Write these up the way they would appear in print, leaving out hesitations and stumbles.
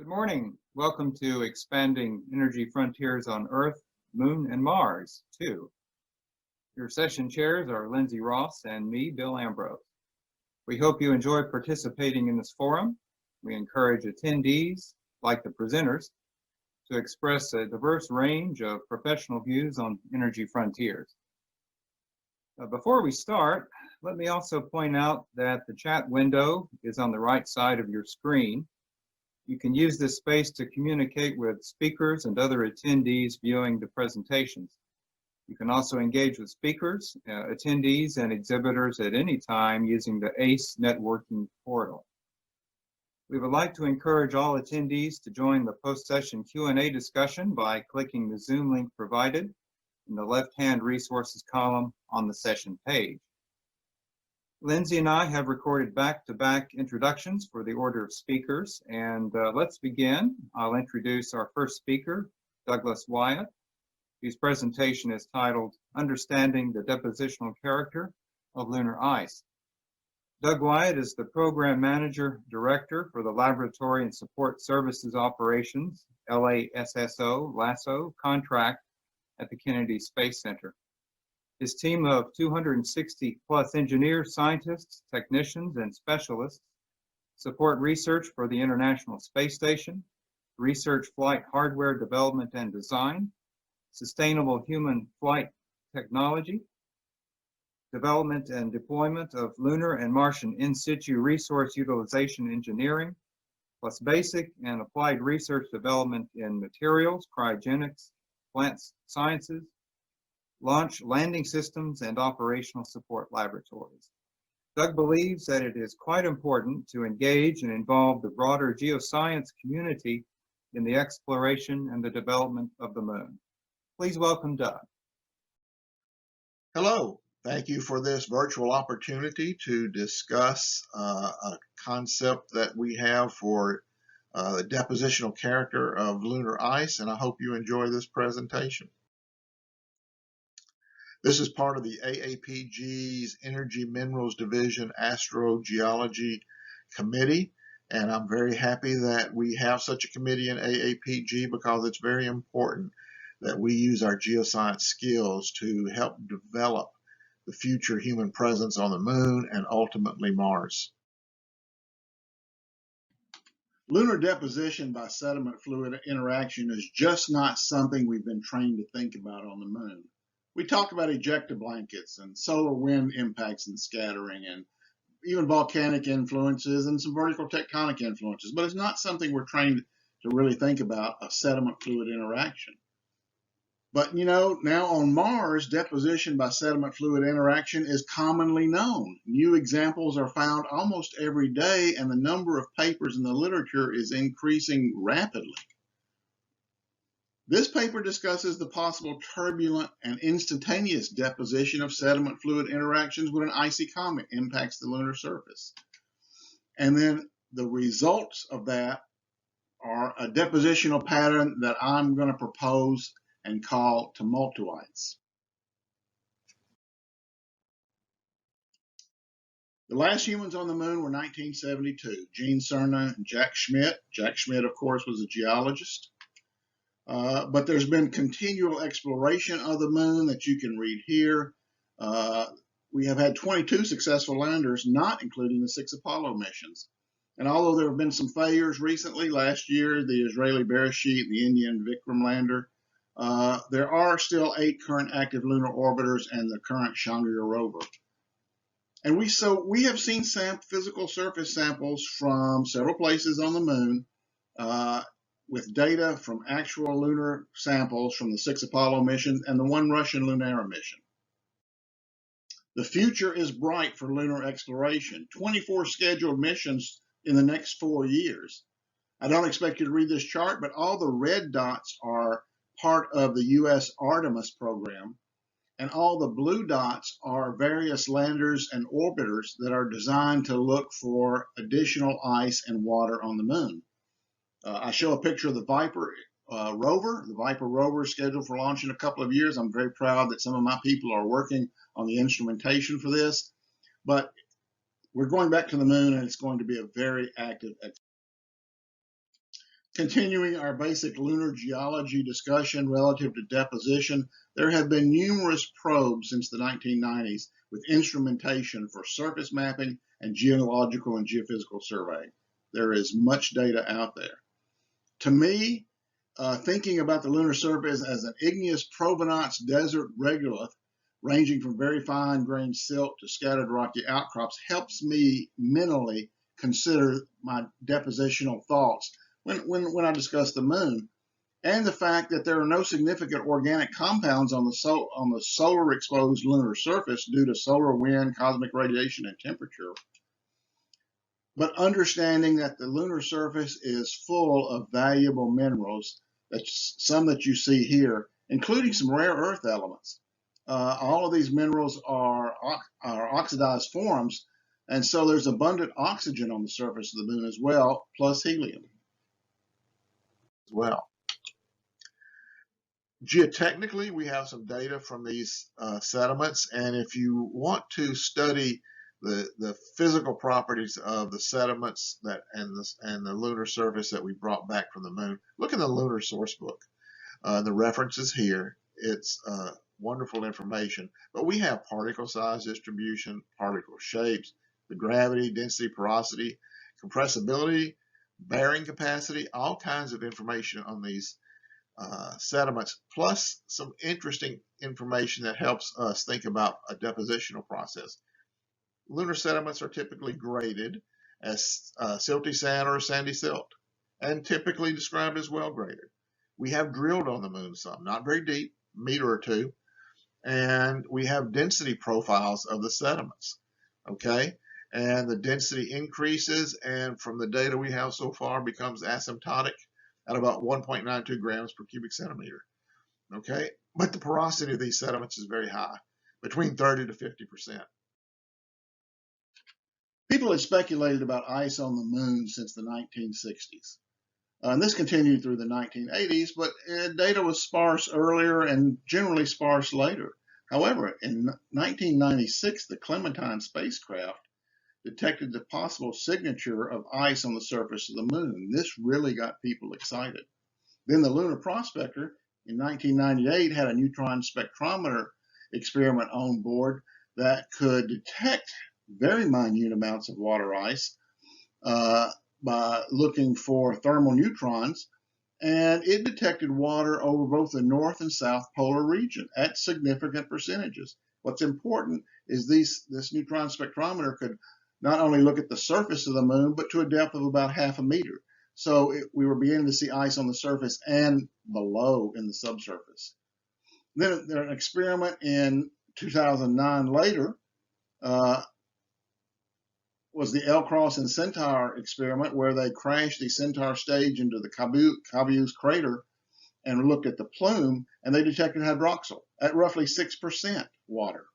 Good morning. Welcome to Expanding Energy Frontiers on Earth, Moon, and Mars, 2. Your session chairs are Lindsay Ross and me, Bill Ambrose. We hope you enjoy participating in this forum. We encourage attendees, like the presenters, to express a diverse range of professional views on energy frontiers. Before we start, let me also point out that the chat window is on the right side of your screen. You can use this space to communicate with speakers and other attendees viewing the presentations. You can also engage with speakers, attendees, and exhibitors at any time using the ACE networking portal. We would like to encourage all attendees to join the post-session Q&A discussion by clicking the Zoom link provided in the left-hand resources column on the session page. Lindsay and I have recorded back-to-back introductions for the order of speakers, and let's begin. I'll introduce our first speaker, Douglas Wyatt, whose presentation is titled Understanding the Depositional Character of Lunar Ice. Doug Wyatt is the Program Manager Director for the Laboratory and Support Services Operations, LASSO contract at the Kennedy Space Center. His team of 260 plus engineers, scientists, technicians, and specialists support research for the International Space Station, research flight hardware development and design, sustainable human flight technology, development and deployment of lunar and Martian in-situ resource utilization engineering, plus basic and applied research development in materials, cryogenics, plant sciences, launch landing systems, and operational support laboratories. Doug believes that it is quite important to engage and involve the broader geoscience community in the exploration and the development of the moon. Please welcome Doug. Hello, thank you for this virtual opportunity to discuss a concept that we have for the depositional character of lunar ice, and I hope you enjoy this presentation. This is part of the AAPG's Energy Minerals Division Astrogeology Committee, and I'm very happy that we have such a committee in AAPG because it's very important that we use our geoscience skills to help develop the future human presence on the moon and ultimately Mars. Lunar deposition by sediment fluid interaction is just not something we've been trained to think about on the moon. We talk about ejecta blankets and solar wind impacts and scattering and even volcanic influences and some vertical tectonic influences, but it's not something we're trained to really think about, a sediment fluid interaction. But you know, now on Mars, deposition by sediment fluid interaction is commonly known. New examples are found almost every day, and the number of papers in the literature is increasing rapidly. This paper discusses the possible turbulent and instantaneous deposition of sediment fluid interactions when an icy comet impacts the lunar surface. And then the results of that are a depositional pattern that I'm going to propose and call tumultuites. The last humans on the moon were 1972, Gene Cernan and Jack Schmitt. Jack Schmitt, of course, was a geologist. But there's been continual exploration of the moon that you can read here. We have had 22 successful landers, not including the 6 Apollo missions. And although there have been some failures recently, last year, the Israeli Bereshit, the Indian Vikram lander, there are still 8 current active lunar orbiters and the current Chandrayaan rover. And we have seen physical surface samples from several places on the moon, with data from actual lunar samples from the 6 Apollo missions and the 1 Russian Lunar mission. The future is bright for lunar exploration. 24 scheduled missions in the next 4 years. I don't expect you to read this chart, but all the red dots are part of the U.S. Artemis program, and all the blue dots are various landers and orbiters that are designed to look for additional ice and water on the moon. I show a picture of the Viper rover. The Viper rover is scheduled for launch in a couple of years. I'm very proud that some of my people are working on the instrumentation for this. But we're going back to the moon, and it's going to be a very active expedition. Continuing our basic lunar geology discussion relative to deposition, there have been numerous probes since the 1990s with instrumentation for surface mapping and geological and geophysical surveying. There is much data out there. To me, thinking about the lunar surface as an igneous provenance desert regolith, ranging from very fine-grained silt to scattered rocky outcrops, helps me mentally consider my depositional thoughts when I discuss the moon, and the fact that there are no significant organic compounds on the solar-exposed lunar surface due to solar wind, cosmic radiation, and temperature. But understanding that the lunar surface is full of valuable minerals, some that you see here, including some rare earth elements. All of these minerals are oxidized forms, and so there's abundant oxygen on the surface of the moon as well, plus helium as well. Geotechnically, we have some data from these sediments, and if you want to study the physical properties of the sediments and the lunar surface that we brought back from the moon, look in the lunar source book. The references here. It's wonderful information, but we have particle size distribution, particle shapes, the gravity, density, porosity, compressibility, bearing capacity, all kinds of information on these sediments, plus some interesting information that helps us think about a depositional process. Lunar sediments are typically graded as silty sand or sandy silt, and typically described as well graded. We have drilled on the moon some, not very deep, meter or two, and we have density profiles of the sediments, okay? And the density increases, and from the data we have so far becomes asymptotic at about 1.92 grams per cubic centimeter, okay? But the porosity of these sediments is very high, between 30 to 50%. People have speculated about ice on the moon since the 1960s. And this continued through the 1980s, but data was sparse earlier and generally sparse later. However, in 1996, the Clementine spacecraft detected the possible signature of ice on the surface of the moon. This really got people excited. Then the Lunar Prospector in 1998 had a neutron spectrometer experiment on board that could detect very minute amounts of water ice by looking for thermal neutrons, and it detected water over both the north and south polar region at significant percentages. What's important is this neutron spectrometer could not only look at the surface of the moon, but to a depth of about half a meter. So we were beginning to see ice on the surface and below in the subsurface. Then an experiment in 2009 later was the L-Cross and Centaur experiment, where they crashed the Centaur stage into the Cabeus crater and looked at the plume, and they detected hydroxyl at roughly 6% water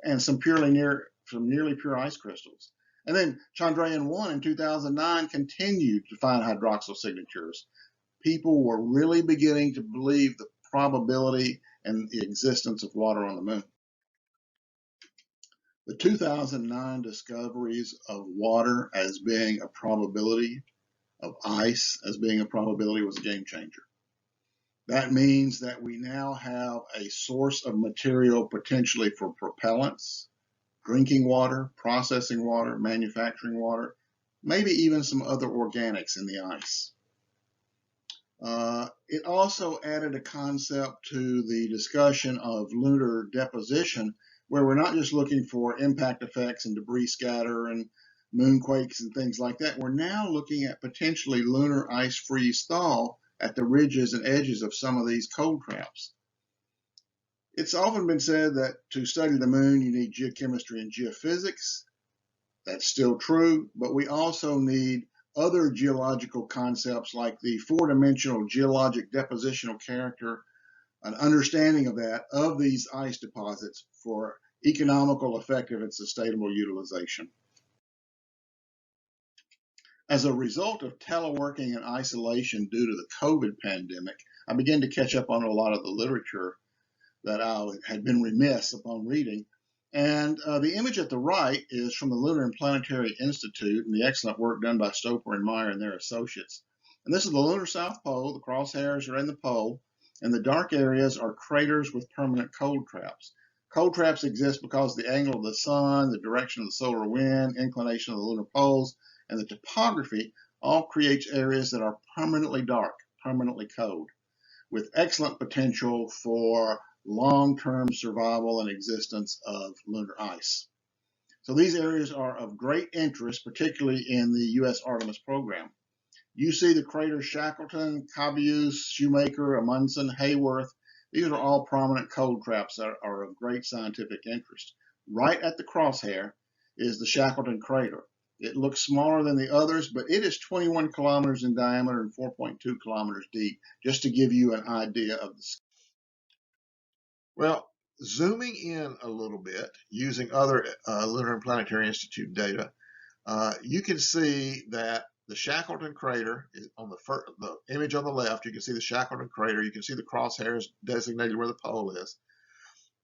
and some nearly pure ice crystals. And then Chandrayaan-1 in 2009 continued to find hydroxyl signatures. People were really beginning to believe the probability and the existence of water on the moon. The 2009 discoveries of water as being a probability, of ice as being a probability, was a game changer. That means that we now have a source of material potentially for propellants, drinking water, processing water, manufacturing water, maybe even some other organics in the ice. It also added a concept to the discussion of lunar deposition, where we're not just looking for impact effects and debris scatter and moonquakes and things like that. We're now looking at potentially lunar ice freeze thaw at the ridges and edges of some of these cold traps. It's often been said that to study the moon, you need geochemistry and geophysics. That's still true, but we also need other geological concepts like the four-dimensional geologic depositional character, an understanding of that, of these ice deposits for economical, effective, and sustainable utilization. As a result of teleworking and isolation due to the COVID pandemic, I began to catch up on a lot of the literature that I had been remiss upon reading. And the image at the right is from the Lunar and Planetary Institute and the excellent work done by Stoper and Meyer and their associates. And this is the lunar South Pole. The crosshairs are in the pole, and the dark areas are craters with permanent cold traps. Cold traps exist because the angle of the sun, the direction of the solar wind, inclination of the lunar poles, and the topography all creates areas that are permanently dark, permanently cold, with excellent potential for long-term survival and existence of lunar ice. So these areas are of great interest, particularly in the U.S. Artemis program. You see the craters Shackleton, Cabeus, Shoemaker, Amundsen, Hayworth. These are all prominent cold traps that are of great scientific interest. Right at the crosshair is the Shackleton crater. It looks smaller than the others, but it is 21 kilometers in diameter and 4.2 kilometers deep, just to give you an idea of the scale. Well, zooming in a little bit, using other Lunar and Planetary Institute data, you can see that the Shackleton crater is on the image on the left. You can see the Shackleton crater. You can see the crosshairs designated where the pole is.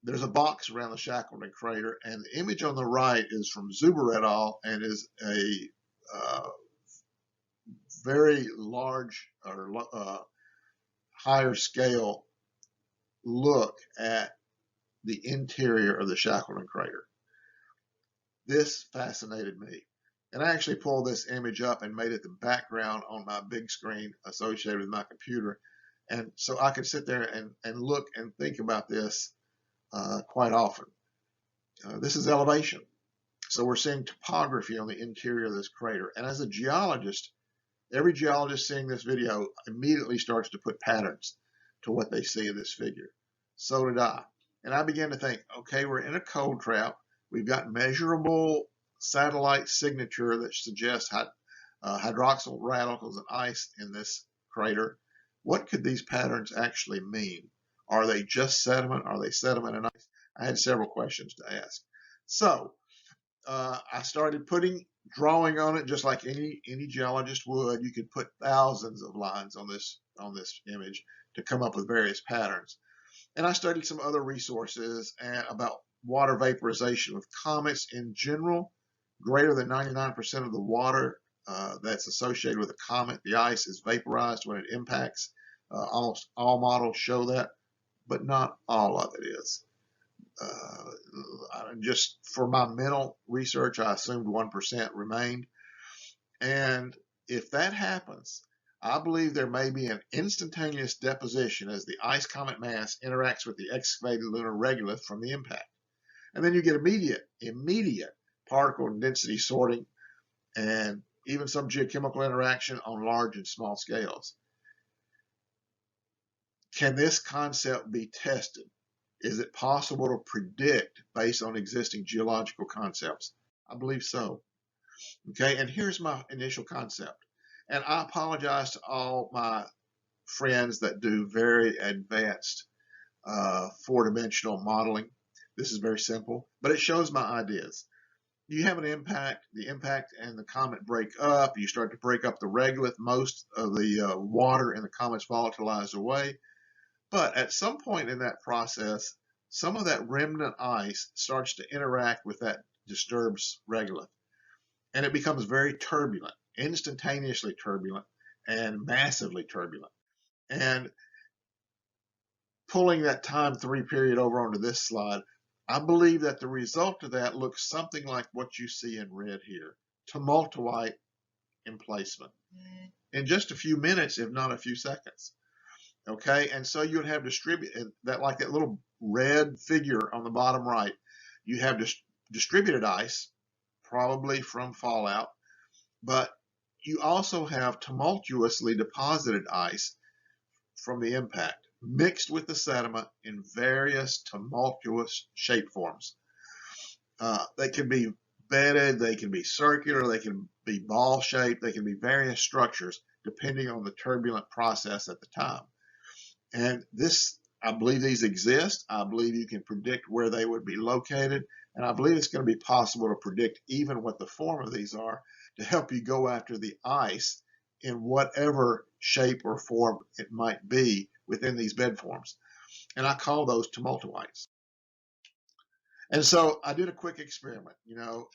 There's a box around the Shackleton crater, and the image on the right is from Zuber et al. And is a very large or higher scale look at the interior of the Shackleton crater. This fascinated me. And I actually pulled this image up and made it the background on my big screen associated with my computer. And so I could sit there and look and think about this quite often. This is elevation. So we're seeing topography on the interior of this crater. And as a geologist, every geologist seeing this video immediately starts to put patterns to what they see in this figure. So did I. And I began to think, okay, we're in a cold trap. We've got measurable satellite signature that suggests hydroxyl radicals and ice in this crater. What could these patterns actually mean? Are they just sediment? Are they sediment and ice? I had several questions to ask. So I started drawing on it just like any geologist would. You could put thousands of lines on this image to come up with various patterns. And I studied some other resources about water vaporization with comets in general. Greater than 99% of the water that's associated with a comet, the ice, is vaporized when it impacts. Almost all models show that, but not all of it is. Just for my mental research, I assumed 1% remained. And if that happens, I believe there may be an instantaneous deposition as the ice comet mass interacts with the excavated lunar regolith from the impact. And then you get immediate particle and density sorting and even some geochemical interaction on large and small scales. Can this concept be tested? Is it possible to predict based on existing geological concepts? I believe so. Okay, and here's my initial concept. And I apologize to all my friends that do very advanced four-dimensional modeling. This is very simple, but it shows my ideas. You have an impact, the impact and the comet break up. You start to break up the regolith. Most of the water in the comet's volatilized away. But at some point in that process, some of that remnant ice starts to interact with that disturbed regolith. And it becomes very turbulent, instantaneously turbulent, and massively turbulent. And pulling that time 3 period over onto this slide, I believe that the result of that looks something like what you see in red here, tumultuate emplacement, in just a few minutes, if not a few seconds. Okay, and so you would have that, like that little red figure on the bottom right, you have distributed ice, probably from fallout, but you also have tumultuously deposited ice from the impact, mixed with the sediment in various tumultuous shape forms. They can be bedded, they can be circular, they can be ball shaped, they can be various structures depending on the turbulent process at the time. And I believe these exist. I believe you can predict where they would be located. And I believe it's going to be possible to predict even what the form of these are to help you go after the ice in whatever shape or form it might be within these bed forms. And I call those tumultuites. And so I did a quick experiment. You know,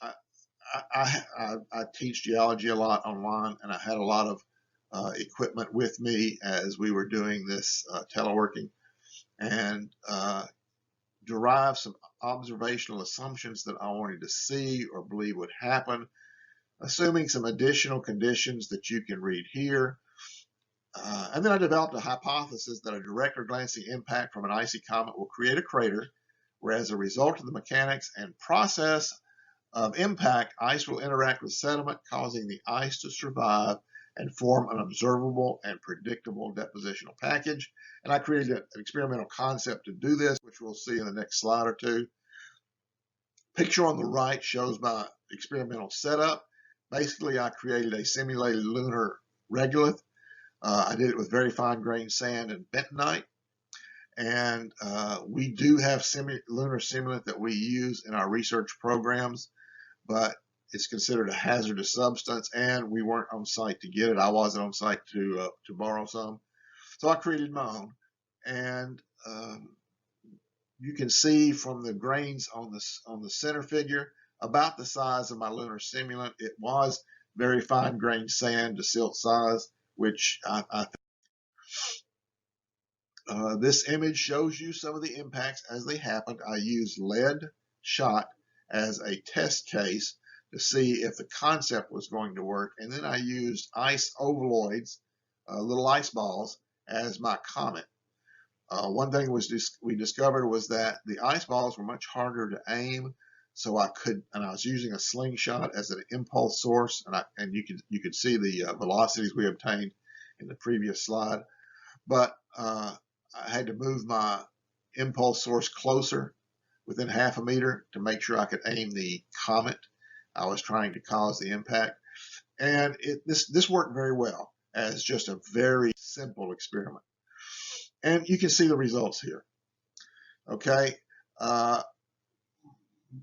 I teach geology a lot online, and I had a lot of equipment with me as we were doing this teleworking, and derive some observational assumptions that I wanted to see or believe would happen, assuming some additional conditions that you can read here. And then I developed a hypothesis that a direct or glancing impact from an icy comet will create a crater, where as a result of the mechanics and process of impact, ice will interact with sediment, causing the ice to survive and form an observable and predictable depositional package. And I created an experimental concept to do this, which we'll see in the next slide or two. Picture on the right shows my experimental setup. Basically, I created a simulated lunar regolith. I did it with very fine grained sand and bentonite. And we do have lunar simulant that we use in our research programs, but it's considered a hazardous substance, and we weren't on site to get it. I wasn't on site to borrow some. So I created my own. And you can see from the grains on the center figure about the size of my lunar simulant. It was very fine grained sand to silt size, which I think. This image shows you some of the impacts as they happened. I used lead shot as a test case to see if the concept was going to work, and then I used ice ovaloids, little ice balls, as my comet. One thing we discovered was that the ice balls were much harder to aim, so I was using a slingshot as an impulse source, and you could see the velocities we obtained in the previous slide, but I had to move my impulse source closer, within half a meter, to make sure I could aim the comet I was trying to cause the impact. And this worked very well as just a very simple experiment. And you can see the results here. Okay.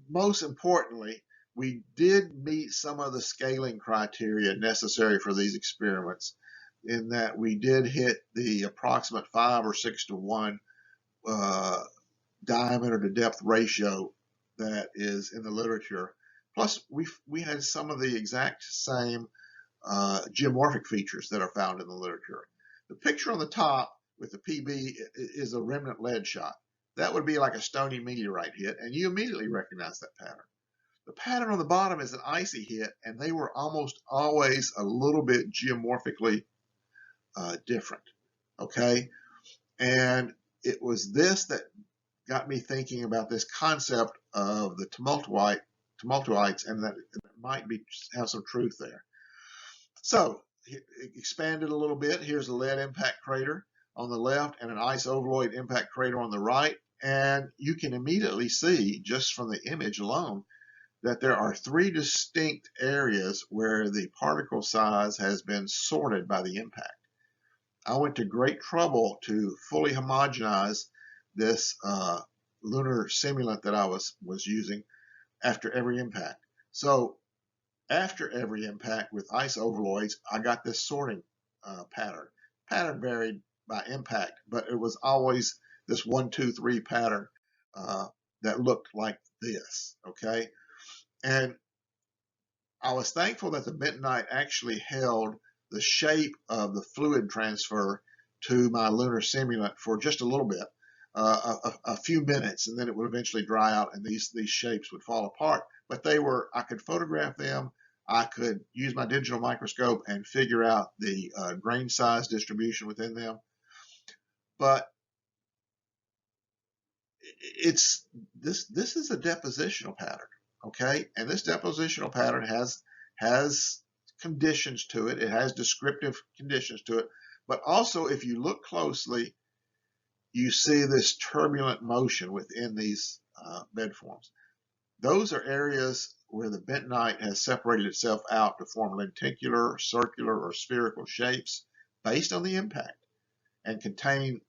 Most importantly, we did meet some of the scaling criteria necessary for these experiments, in that we did hit the approximate 5 or 6 to 1 diameter to depth ratio that is in the literature. Plus, we had some of the exact same geomorphic features that are found in the literature. The picture on the top with the PB is a remnant lead shot. That would be like a stony meteorite hit, and you immediately recognize that pattern. The pattern on the bottom is an icy hit, and they were almost always a little bit geomorphically different. Okay, and it was this that got me thinking about this concept of the tumultuites, and that it might have some truth there. So, expanded a little bit. Here's a lead impact crater on the left and an ice ovaloid impact crater on the right. And you can immediately see, just from the image alone, that there are 3 distinct areas where the particle size has been sorted by the impact. I went to great trouble to fully homogenize this lunar simulant that I was using after every impact. So after every impact with ice ovaloids, I got this sorting pattern. Pattern varied by impact, but it was always this 1, 2, 3 pattern that looked like this. Okay, and I was thankful that the bentonite actually held the shape of the fluid transfer to my lunar simulant for just a little bit, a few minutes, and then it would eventually dry out, and these shapes would fall apart. But I could photograph them. I could use my digital microscope and figure out the grain size distribution within them. But this is a depositional pattern, okay? And this depositional pattern has conditions to it. It has descriptive conditions to it. But also, if you look closely, you see this turbulent motion within these bed forms. Those are areas where the bentonite has separated itself out to form lenticular, circular, or spherical shapes based on the impact, and contain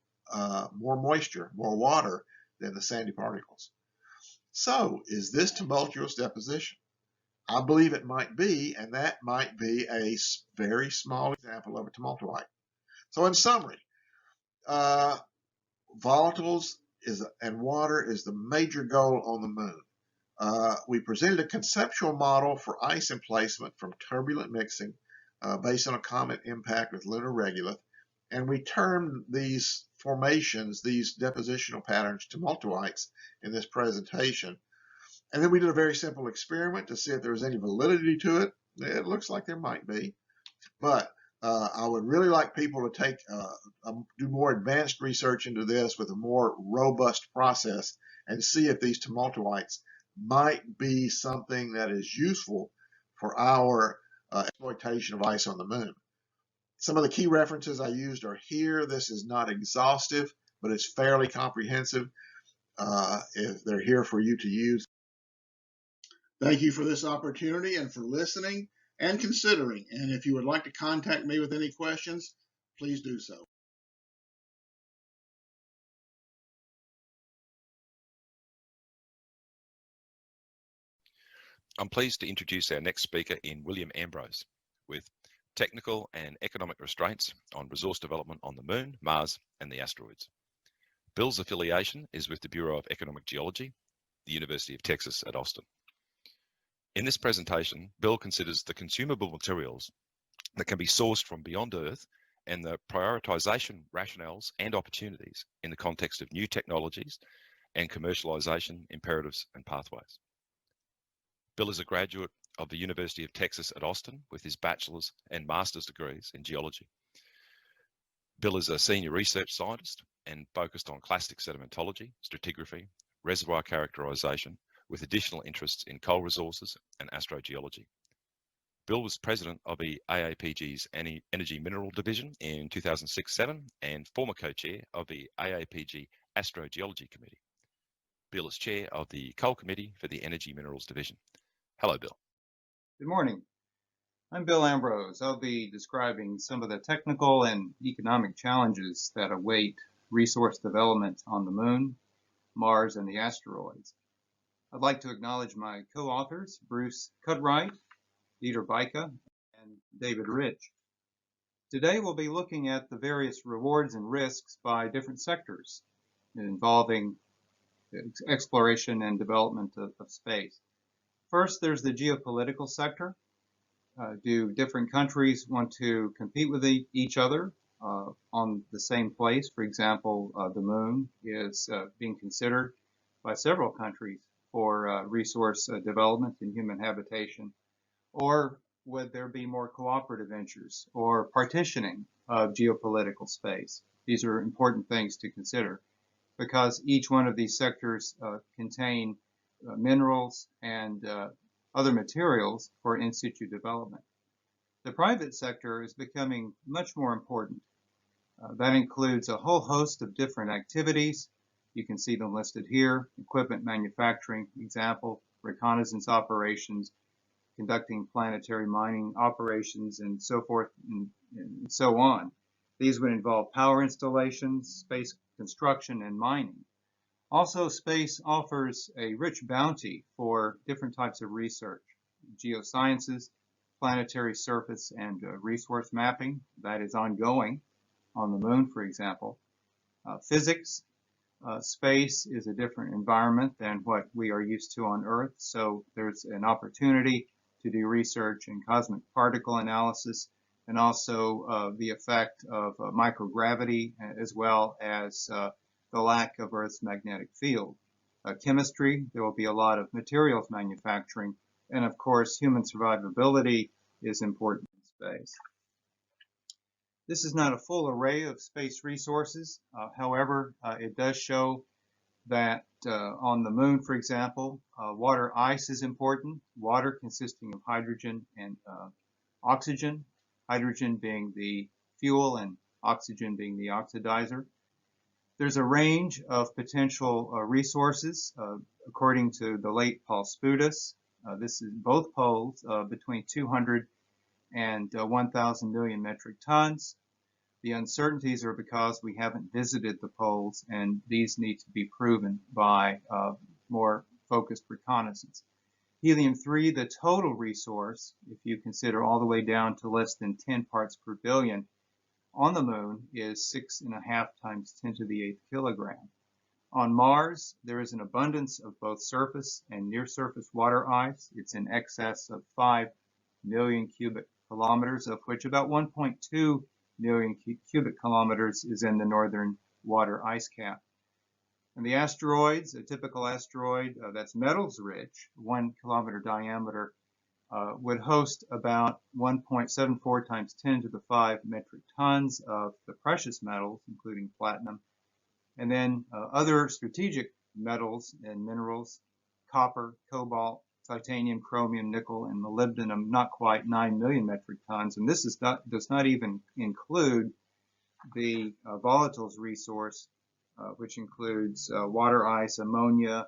more moisture, more water than the sandy particles. So, is this tumultuous deposition? I believe it might be, and that might be a very small example of a tumultuite. So, in summary, volatiles and water is the major goal on the moon. We presented a conceptual model for ice emplacement from turbulent mixing based on a comet impact with lunar regolith. And we termed these formations, these depositional patterns, tumultuites in this presentation. And then we did a very simple experiment to see if there was any validity to it. It looks like there might be. But I would really like people to take do more advanced research into this with a more robust process and see if these tumultuites might be something that is useful for our exploitation of ice on the moon. Some of the key references I used are here. This is not exhaustive, but it's fairly comprehensive. If they're here for you to use. Thank you for this opportunity and for listening and considering. And if you would like to contact me with any questions, please do so. I'm pleased to introduce our next speaker in William Ambrose with Technical and Economic Restraints on Resource Development on the Moon, Mars and the Asteroids. Bill's affiliation is with the Bureau of Economic Geology, the University of Texas at Austin. In this presentation, Bill considers the consumable materials that can be sourced from beyond Earth and the prioritization rationales and opportunities in the context of new technologies and commercialization imperatives and pathways. Bill is a graduate of the University of Texas at Austin with his bachelor's and master's degrees in geology. Bill is a senior research scientist and focused on clastic sedimentology, stratigraphy, reservoir characterization, with additional interests in coal resources and astrogeology. Bill was president of the AAPG's Energy Mineral Division in 2006-07 and former co-chair of the AAPG Astrogeology Committee. Bill is chair of the Coal Committee for the Energy Minerals Division. Hello, Bill. Good morning. I'm Bill Ambrose. I'll be describing some of the technical and economic challenges that await resource development on the Moon, Mars, and the asteroids. I'd like to acknowledge my co-authors, Bruce Cutright, Dieter Beike, and David Rich. Today we'll be looking at the various rewards and risks by different sectors involving exploration and development of space. First, there's the geopolitical sector. Do different countries want to compete with each other on the same place? For example, the Moon is being considered by several countries for resource development and human habitation. Or would there be more cooperative ventures or partitioning of geopolitical space? These are important things to consider because each one of these sectors contain minerals and other materials for in-situ development. The private sector is becoming much more important. That includes a whole host of different activities. You can see them listed here: equipment manufacturing, example, reconnaissance operations, conducting planetary mining operations, and so forth and so on. These would involve power installations, space construction, and mining. Also, space offers a rich bounty for different types of research: geosciences, planetary surface and resource mapping, that is ongoing on the Moon, for example. Physics. Space is a different environment than what we are used to on Earth, so there's an opportunity to do research in cosmic particle analysis and also the effect of microgravity, as well as the lack of Earth's magnetic field. Chemistry, there will be a lot of materials manufacturing, and of course human survivability is important in space. This is not a full array of space resources. However, it does show that on the Moon, for example, water ice is important. Water consisting of hydrogen and oxygen, hydrogen being the fuel and oxygen being the oxidizer. There's a range of potential resources according to the late Paul Spudis. This is both poles between 200 and 1,000 million metric tons. The uncertainties are because we haven't visited the poles, and these need to be proven by more focused reconnaissance. Helium-3, the total resource, if you consider all the way down to less than 10 parts per billion, on the Moon is 6.5 times 10 to the 8th kilogram. On Mars, there is an abundance of both surface and near-surface water ice. It's in excess of 5 million cubic kilometers, of which about 1.2 million cubic kilometers is in the northern water ice cap. And the asteroids, a typical asteroid that's metals rich, 1 kilometer diameter, would host about 1.74 times 10 to the 5 metric tons of the precious metals, including platinum. And then other strategic metals and minerals, copper, cobalt, titanium, chromium, nickel, and molybdenum, not quite 9 million metric tons. And this does not even include the volatiles resource, which includes water ice, ammonia,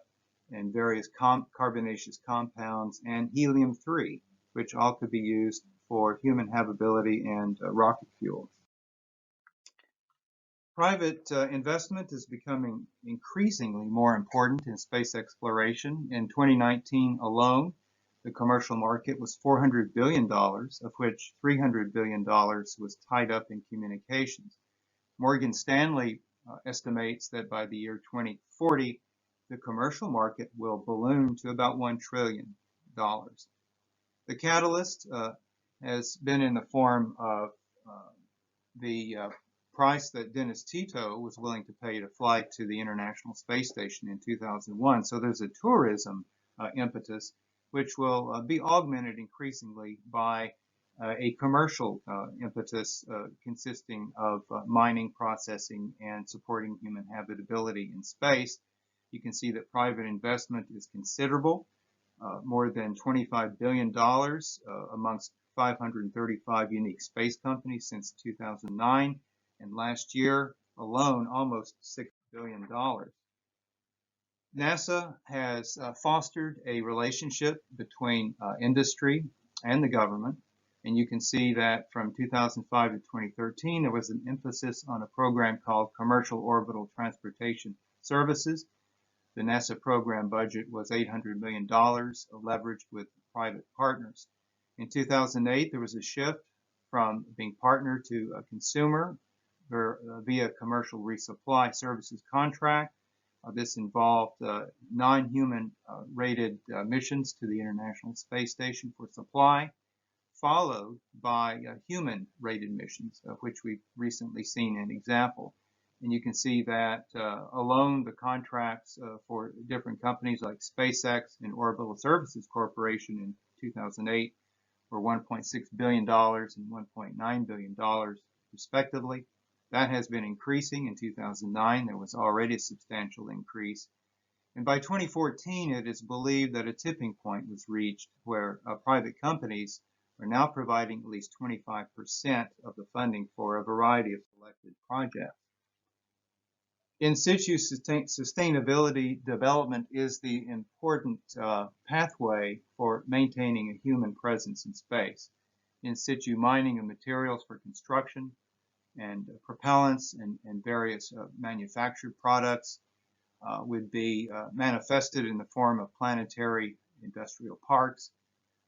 and various carbonaceous compounds, and helium-3, which all could be used for human habitability and rocket fuel. Private investment is becoming increasingly more important in space exploration. In 2019 alone, the commercial market was $400 billion, of which $300 billion was tied up in communications. Morgan Stanley estimates that by the year 2040, the commercial market will balloon to about $1 trillion. The catalyst has been in the form of the price that Dennis Tito was willing to pay to fly to the International Space Station in 2001. So there's a tourism impetus, which will be augmented increasingly by a commercial impetus consisting of mining, processing, and supporting human habitability in space. You can see that private investment is considerable, more than $25 billion amongst 535 unique space companies since 2009. And last year alone, almost $6 billion. NASA has fostered a relationship between industry and the government. And you can see that from 2005 to 2013, there was an emphasis on a program called Commercial Orbital Transportation Services. The NASA program budget was $800 million, leveraged with private partners. In 2008, there was a shift from being partner to a consumer via commercial resupply services contract. This involved non-human rated missions to the International Space Station for supply, followed by human rated missions, of which we've recently seen an example. And you can see that alone the contracts for different companies like SpaceX and Orbital Services Corporation in 2008 were $1.6 billion and $1.9 billion respectively. That has been increasing. In 2009, there was already a substantial increase. And by 2014, it is believed that a tipping point was reached where private companies are now providing at least 25% of the funding for a variety of selected projects. In-situ sustainability development is the important pathway for maintaining a human presence in space. In-situ mining of materials for construction and propellants and various manufactured products would be manifested in the form of planetary industrial parks,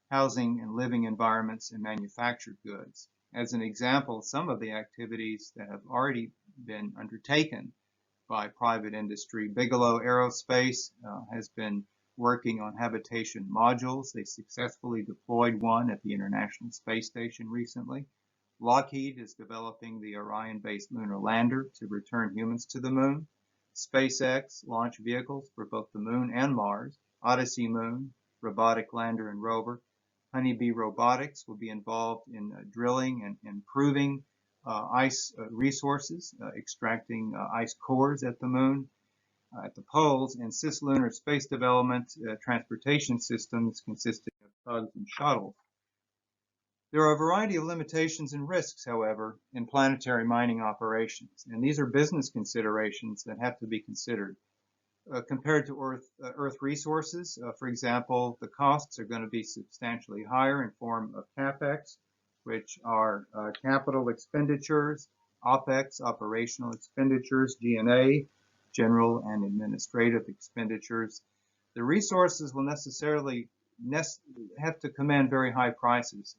housing and living environments, and manufactured goods. As an example, some of the activities that have already been undertaken by private industry, Bigelow Aerospace has been working on habitation modules. They successfully deployed one at the International Space Station recently. Lockheed is developing the Orion-based lunar lander to return humans to the moon. SpaceX launched vehicles for both the moon and Mars. Odyssey Moon, robotic lander and rover. Honeybee Robotics will be involved in drilling and improving ice resources, extracting ice cores at the moon, at the poles, and cislunar space development transportation systems consisting of tugs and shuttles. There are a variety of limitations and risks, however, in planetary mining operations, and these are business considerations that have to be considered. Compared to Earth resources, for example, the costs are going to be substantially higher in form of CapEx, which are capital expenditures, OpEx, operational expenditures, G&A, general and administrative expenditures. The resources will necessarily have to command very high prices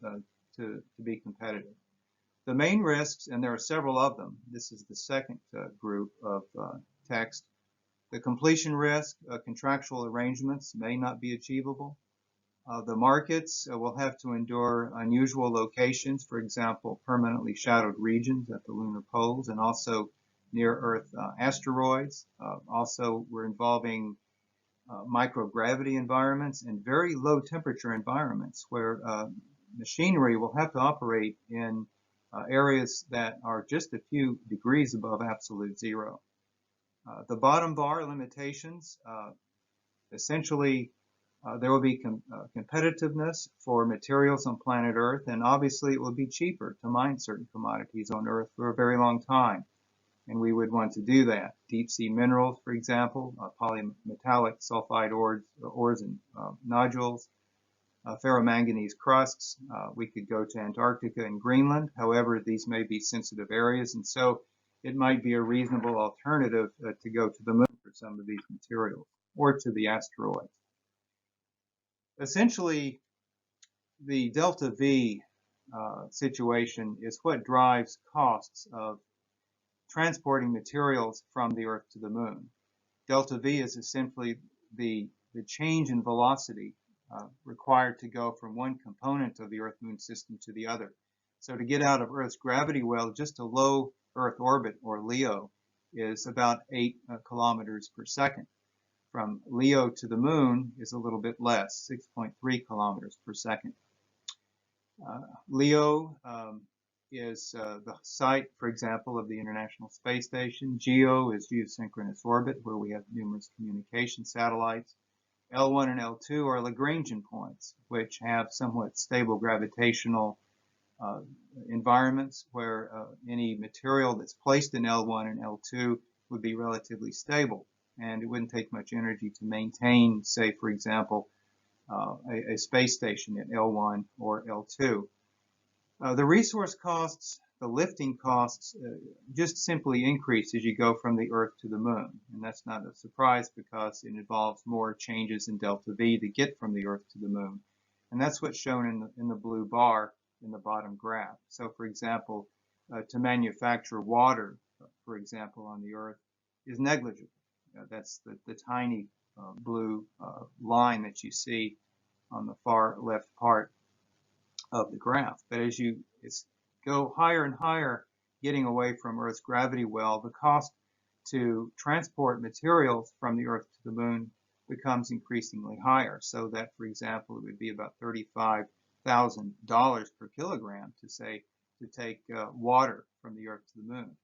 to be competitive. The main risks, and there are several of them, this is the second group of text. The completion risk, contractual arrangements may not be achievable. The markets will have to endure unusual locations, for example, permanently shadowed regions at the lunar poles and also near Earth asteroids. Also, we're involving microgravity environments and very low temperature environments where machinery will have to operate in areas that are just a few degrees above absolute zero. The bottom bar limitations, essentially there will be competitiveness for materials on planet Earth, and obviously it will be cheaper to mine certain commodities on Earth for a very long time. And we would want to do that. Deep sea minerals, for example, polymetallic sulfide ores and nodules, ferromanganese crusts. We could go to Antarctica and Greenland. However, these may be sensitive areas, and so it might be a reasonable alternative to go to the moon for some of these materials or to the asteroids. Essentially, the delta V situation is what drives costs of transporting materials from the Earth to the moon. Delta V is essentially the change in velocity required to go from one component of the Earth-Moon system to the other. So to get out of Earth's gravity well, just a low Earth orbit, or LEO, is about 8 kilometers per second. From LEO to the moon is a little bit less, 6.3 kilometers per second. LEO is the site, for example, of the International Space Station. GEO is geosynchronous orbit, where we have numerous communication satellites. L1 and L2 are Lagrangian points, which have somewhat stable gravitational environments where any material that's placed in L1 and L2 would be relatively stable, and it wouldn't take much energy to maintain, say, for example, a space station at L1 or L2. The resource costs, the lifting costs, just simply increase as you go from the Earth to the moon. And that's not a surprise because it involves more changes in delta V to get from the Earth to the moon. And that's what's shown in the blue bar in the bottom graph. So, for example, to manufacture water, for example, on the Earth is negligible. That's the tiny blue line that you see on the far left part of the graph. But as you go higher and higher, getting away from Earth's gravity well, the cost to transport materials from the Earth to the moon becomes increasingly higher. So that, for example, it would be about $35,000 per kilogram to take water from the Earth to the moon.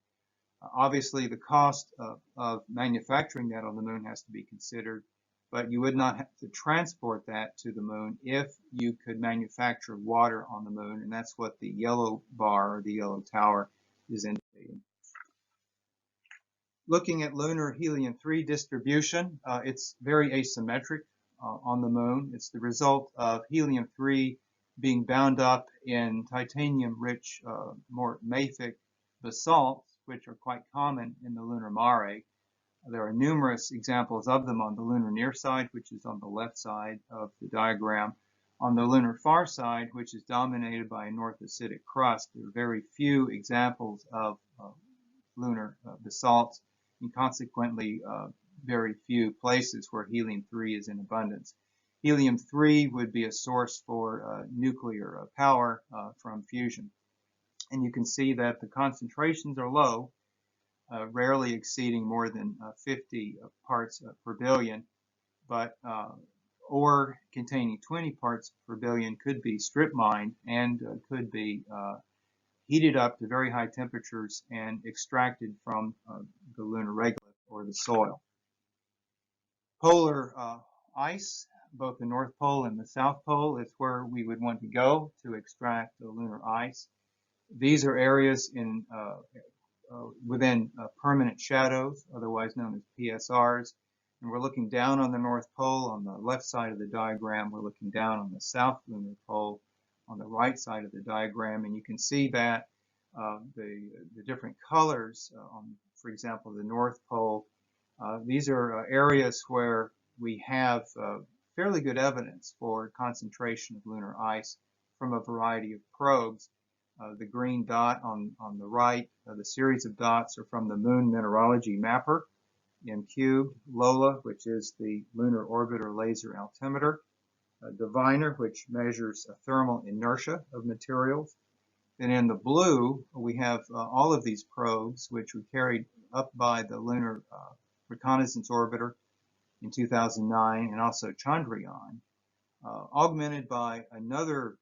Obviously, the cost of manufacturing that on the moon has to be considered, but you would not have to transport that to the moon if you could manufacture water on the moon, and that's what the yellow bar or the yellow tower is indicating. Looking at lunar helium-3 distribution, it's very asymmetric on the moon. It's the result of helium-3 being bound up in titanium-rich, more mafic basalts, which are quite common in the lunar mare. There are numerous examples of them on the lunar near side, which is on the left side of the diagram. On the lunar far side, which is dominated by a north acidic crust, there are very few examples of lunar basalts, and consequently very few places where helium-3 is in abundance. Helium-3 would be a source for nuclear power from fusion. And you can see that the concentrations are low, rarely exceeding more than 50 parts per billion, but ore containing 20 parts per billion could be strip mined and could be heated up to very high temperatures and extracted from the lunar regolith or the soil. Polar ice, both the North Pole and the South Pole, is where we would want to go to extract the lunar ice. These are areas within permanent shadows, otherwise known as PSRs. And we're looking down on the North Pole. On the left side of the diagram, we're looking down on the South Lunar Pole on the right side of the diagram. And you can see that the different colors, for example, the North Pole, these are areas where we have fairly good evidence for concentration of lunar ice from a variety of probes. The green dot on the right, the series of dots are from the Moon Mineralogy Mapper in cubed, LOLA, which is the Lunar Orbiter Laser Altimeter. a diviner, which measures a thermal inertia of materials. Then in the blue, we have all of these probes, which were carried up by the Lunar Reconnaissance Orbiter in 2009, and also Chandrayaan, augmented by another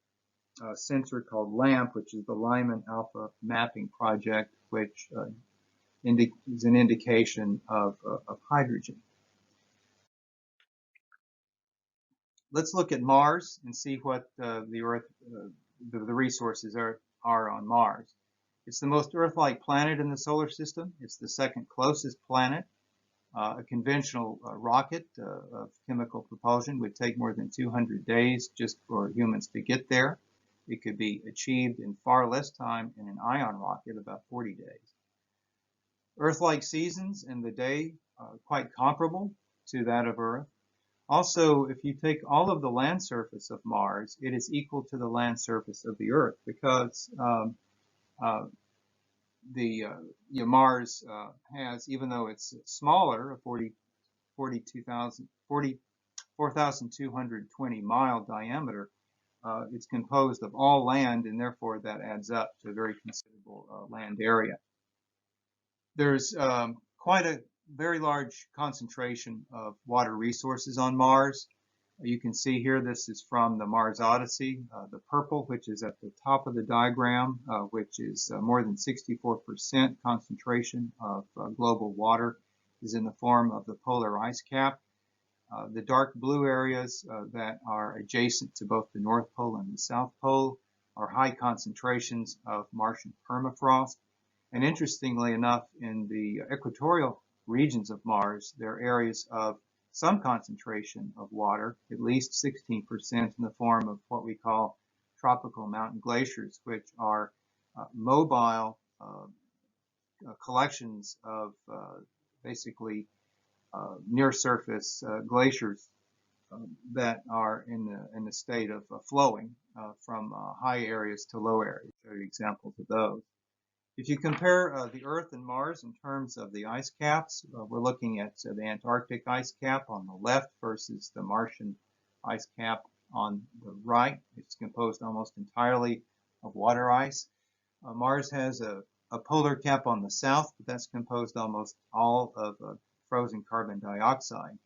sensor called LAMP, which is the Lyman Alpha Mapping Project, which is an indication of hydrogen. Let's look at Mars and see what the Earth, the resources are on Mars. It's the most Earth-like planet in the solar system. It's the second closest planet. A conventional rocket of chemical propulsion would take more than 200 days just for humans to get there. It could be achieved in far less time in an ion rocket, about 40 days. Earth-like seasons in the day are quite comparable to that of Earth. Also, if you take all of the land surface of Mars, it is equal to the land surface of the Earth, because Mars has, even though it's smaller, a 44,220 mile diameter, it's composed of all land, and therefore that adds up to a very considerable land area. There's quite a very large concentration of water resources on Mars. You can see here, this is from the Mars Odyssey. The purple, which is at the top of the diagram, which is more than 64% concentration of global water, is in the form of the polar ice cap. The dark blue areas that are adjacent to both the North Pole and the South Pole are high concentrations of Martian permafrost. And interestingly enough, in the equatorial regions of Mars, there are areas of some concentration of water, at least 16%, in the form of what we call tropical mountain glaciers, which are mobile collections of basically near surface glaciers that are in the state of flowing from high areas to low areas. I'll show you examples of those. If you compare the Earth and Mars in terms of the ice caps, we're looking at the Antarctic ice cap on the left versus the Martian ice cap on the right. It's composed almost entirely of water ice. Mars has a polar cap on the south, but that's composed almost all of frozen carbon dioxide.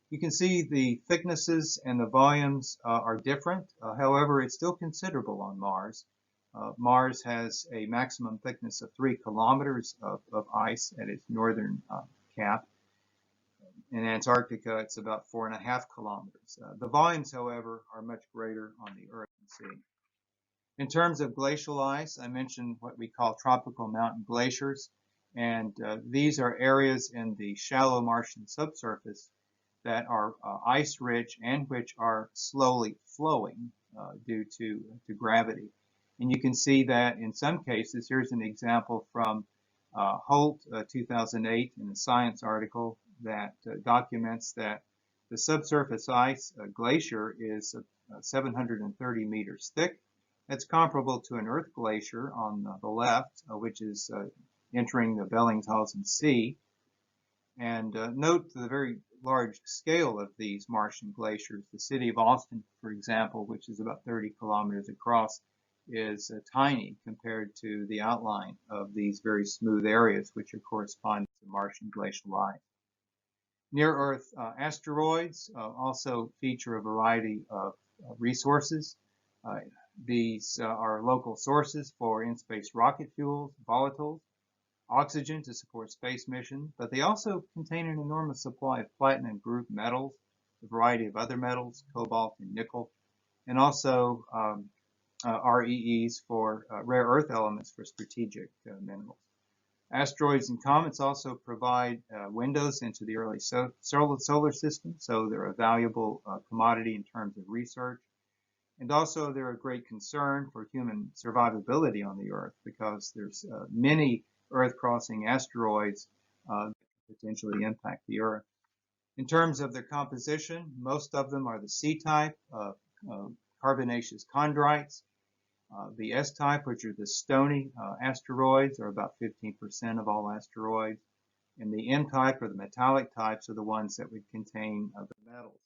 You can see the thicknesses and the volumes are different. However, it's still considerable on Mars. Mars has a maximum thickness of 3 kilometers of ice at its northern cap. In Antarctica, it's about 4.5 kilometers. The volumes, however, are much greater on the Earth and Sea. In terms of glacial ice, I mentioned what we call tropical mountain glaciers, and these are areas in the shallow Martian subsurface that are ice-rich and which are slowly flowing due to gravity. And you can see that in some cases. Here's an example from Holt, 2008, in a Science article that documents that the subsurface ice glacier is 730 meters thick. That's comparable to an Earth glacier on the left, which is entering the Bellingshausen Sea. And note the very large scale of these Martian glaciers. The city of Austin, for example, which is about 30 kilometers across, is tiny compared to the outline of these very smooth areas, which are corresponding to Martian glacial ice. Near-Earth asteroids also feature a variety of resources. These are local sources for in-space rocket fuels, volatiles, oxygen to support space missions, but they also contain an enormous supply of platinum group metals, a variety of other metals, cobalt and nickel, and also REEs for rare earth elements for strategic minerals. Asteroids and comets also provide windows into the early solar system, so they're a valuable commodity in terms of research. And also they're a great concern for human survivability on the Earth, because there's many Earth-crossing asteroids that can potentially impact the Earth. In terms of their composition, most of them are the C-type, carbonaceous chondrites. The S-type, which are the stony asteroids, are about 15% of all asteroids. And the N-type, or the metallic types, are the ones that would contain the metals.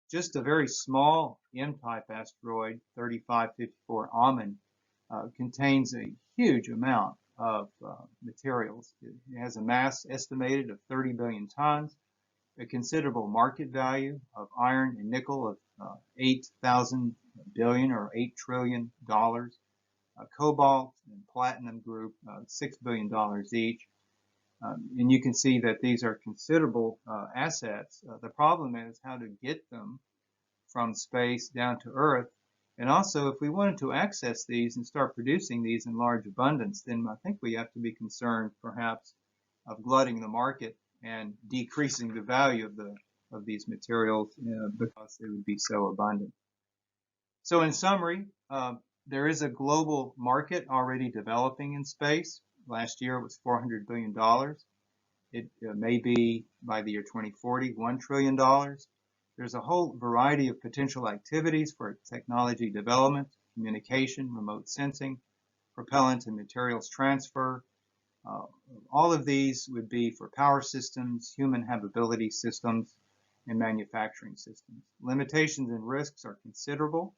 Just a very small M-type asteroid, 3554 Amen, contains a huge amount of materials. It has a mass estimated of 30 billion tons, a considerable market value of iron and nickel of 8,000 billion or $8 trillion, cobalt and platinum group, $6 billion each. And you can see that these are considerable assets. The problem is how to get them from space down to Earth. And also, if we wanted to access these and start producing these in large abundance, then I think we have to be concerned perhaps of glutting the market and decreasing the value of these materials because they would be so abundant. So in summary, there is a global market already developing in space. Last year it was $400 billion. It may be by the year 2040, $1 trillion. There's a whole variety of potential activities for technology development, communication, remote sensing, propellant and materials transfer. All of these would be for power systems, human habitability systems, and manufacturing systems. Limitations and risks are considerable.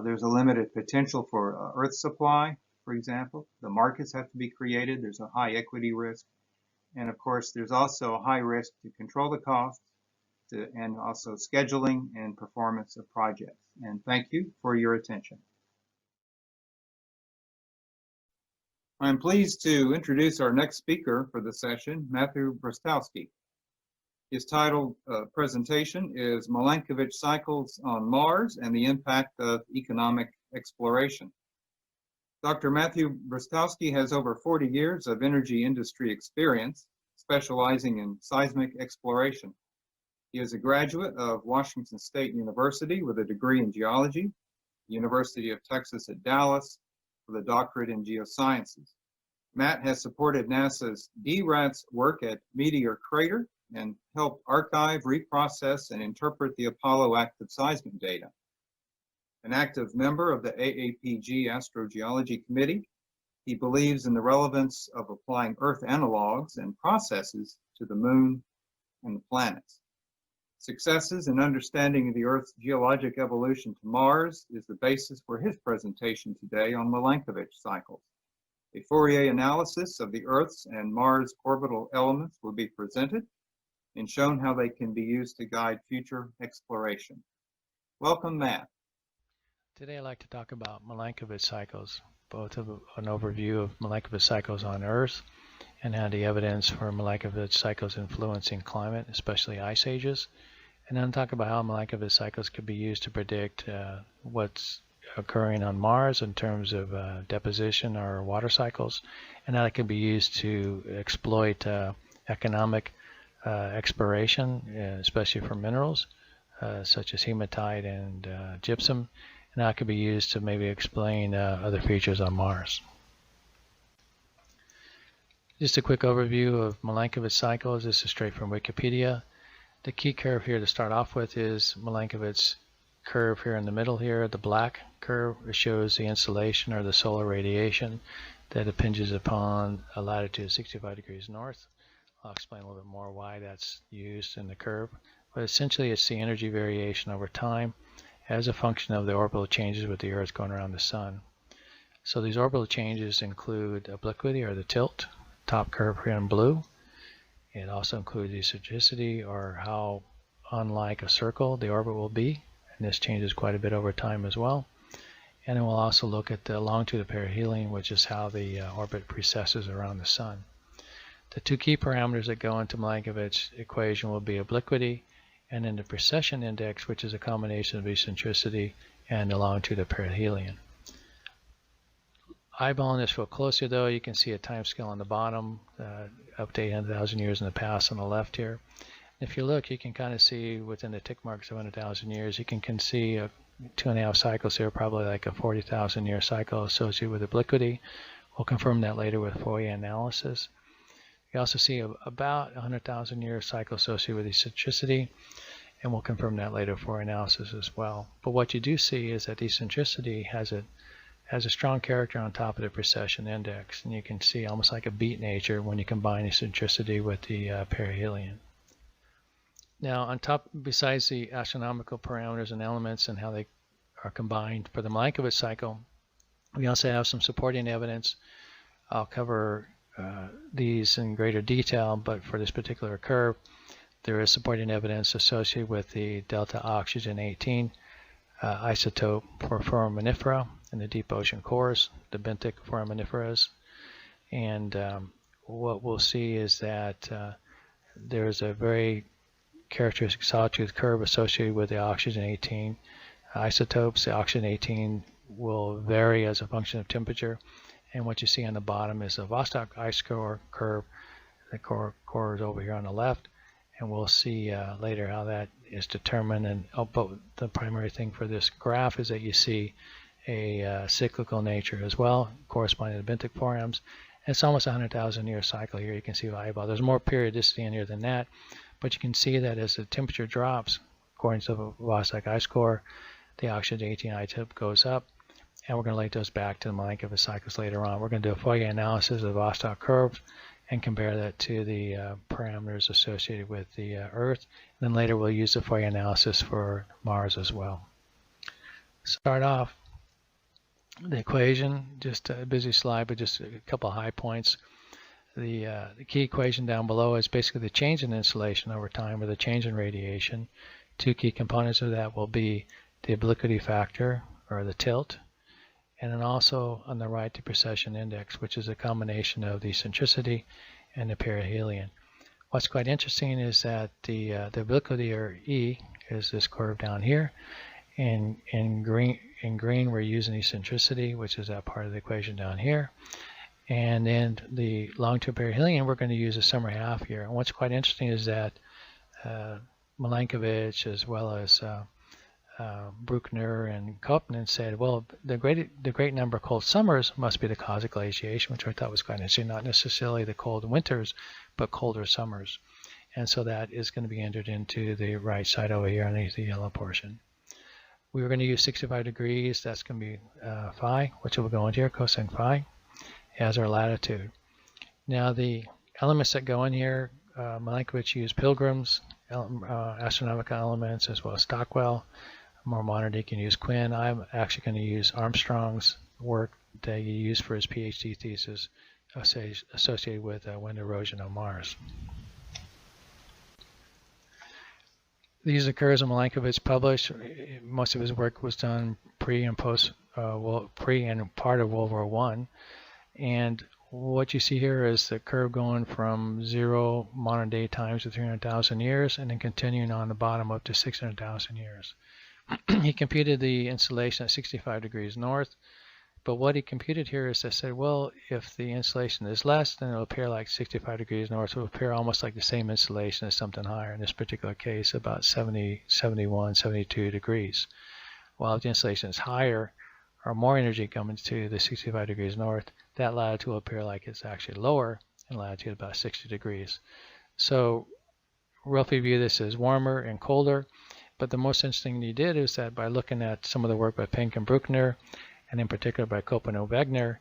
There's a limited potential for Earth supply, for example. The markets have to be created. There's a high equity risk. And of course, there's also a high risk to control the costs and also scheduling and performance of projects. And thank you for your attention. I'm pleased to introduce our next speaker for the session, Matthew Brzostowski. His title presentation is Milankovic Cycles on Mars and the Impact of Economic Exploration. Dr. Matthew Brzostowski has over 40 years of energy industry experience, specializing in seismic exploration. He is a graduate of Washington State University with a degree in geology, University of Texas at Dallas with a doctorate in geosciences. Matt has supported NASA's DRATS work at Meteor Crater and helped archive, reprocess, and interpret the Apollo active seismic data. An active member of the AAPG Astrogeology Committee, he believes in the relevance of applying Earth analogs and processes to the Moon and the planets. Successes in understanding the Earth's geologic evolution to Mars is the basis for his presentation today on Milankovic cycles. A Fourier analysis of the Earth's and Mars orbital elements will be presented and shown how they can be used to guide future exploration. Welcome, Matt. Today I'd like to talk about Milankovic cycles, both of an overview of Milankovic cycles on Earth and how the evidence for Milankovic cycles influencing climate, especially ice ages, and then talk about how Milankovic cycles could be used to predict what's occurring on Mars in terms of deposition or water cycles, and how it can be used to exploit economic exploration, especially for minerals such as hematite and gypsum, and how it could be used to maybe explain other features on Mars. Just a quick overview of Milankovic cycles. This is straight from Wikipedia. The key curve here to start off with is Milankovic's curve here in the middle here. The black curve shows the insolation or the solar radiation that impinges upon a latitude of 65 degrees north. I'll explain a little bit more why that's used in the curve. But essentially it's the energy variation over time as a function of the orbital changes with the Earth going around the Sun. So these orbital changes include obliquity or the tilt, top curve here in blue. It also includes eccentricity or how unlike a circle the orbit will be, and this changes quite a bit over time as well. And then we'll also look at the longitude of perihelion, which is how the orbit precesses around the Sun. The two key parameters that go into Milankovic's equation will be obliquity and then the precession index, which is a combination of eccentricity and the longitude of perihelion. Eyeballing this real closely though, you can see a time scale on the bottom, up to 800,000 years in the past on the left here. If you look, you can kind of see within the tick marks of 100,000 years, you can see 2.5 cycles here, probably like a 40,000 year cycle associated with obliquity. We'll confirm that later with Fourier analysis. You also see about 100,000 year cycle associated with eccentricity, and we'll confirm that later for analysis as well. But what you do see is that eccentricity has a strong character on top of the precession index, and you can see almost like a beat nature when you combine eccentricity with the perihelion. Now, on top, besides the astronomical parameters and elements and how they are combined for the Milankovic cycle, we also have some supporting evidence. I'll cover these in greater detail, but for this particular curve, there is supporting evidence associated with the delta oxygen 18 isotope for foraminifera in the deep ocean cores, the benthic foraminiferas. And what we'll see is that there's a very characteristic sawtooth curve associated with the oxygen 18 isotopes. The oxygen 18 will vary as a function of temperature, and what you see on the bottom is the Vostok Ice Core curve. The core is over here on the left, and we'll see later how that is determined. And but the primary thing for this graph is that you see a cyclical nature as well, corresponding to the benthic forams. It's almost a 100,000 year cycle here. You can see eyeball. There's more periodicity in here than that, but you can see that as the temperature drops, according to the Vostok Ice Core, the oxygen 18 isotope goes up, and we're going to link those back to the Milankovic cycles later on. We're going to do a Fourier analysis of the Vostok curves and compare that to the parameters associated with the Earth. And then later we'll use the Fourier analysis for Mars as well. Start off the equation, just a busy slide, but just a couple of high points. The key equation down below is basically the change in insolation over time, or the change in radiation. Two key components of that will be the obliquity factor, or the tilt, and then also on the right the precession index, which is a combination of the eccentricity and the perihelion. What's quite interesting is that the obliquity, or E, is this curve down here. In green we're using eccentricity, which is that part of the equation down here. And then the long-term perihelion, we're going to use a summer half year. And what's quite interesting is that Milankovic, as well as Bruckner and Comet, said, well, the great number of cold summers must be the cause of glaciation, which I thought was quite interesting. Not necessarily the cold winters, but colder summers. And so that is going to be entered into the right side over here underneath the yellow portion. We were going to use 65 degrees. That's going to be phi, which will go into here, cosine phi, as our latitude. Now the elements that go in here, Milankovic used Pilgrim's astronomical elements, as well as Stockwell. More modern, you can use Quinn. I'm actually going to use Armstrong's work that he used for his PhD thesis associated with wind erosion on Mars. These are curves that Milankovic published. Most of his work was done pre and post, pre and part of World War I. And what you see here is the curve going from 0 modern day times to 300,000 years, and then continuing on the bottom up to 600,000 years. He computed the insolation at 65 degrees north, but what he computed here is they said, well, if the insolation is less, then it'll appear like 65 degrees north. It will appear almost like the same insolation as something higher. In this particular case, about 70, 71, 72 degrees. While if the insolation is higher, or more energy coming to the 65 degrees north, that latitude will appear like it's actually lower in latitude, about 60 degrees. So roughly view this as warmer and colder. But the most interesting thing he did is that by looking at some of the work by Pink and Bruckner, and in particular by Koppen and Wegener,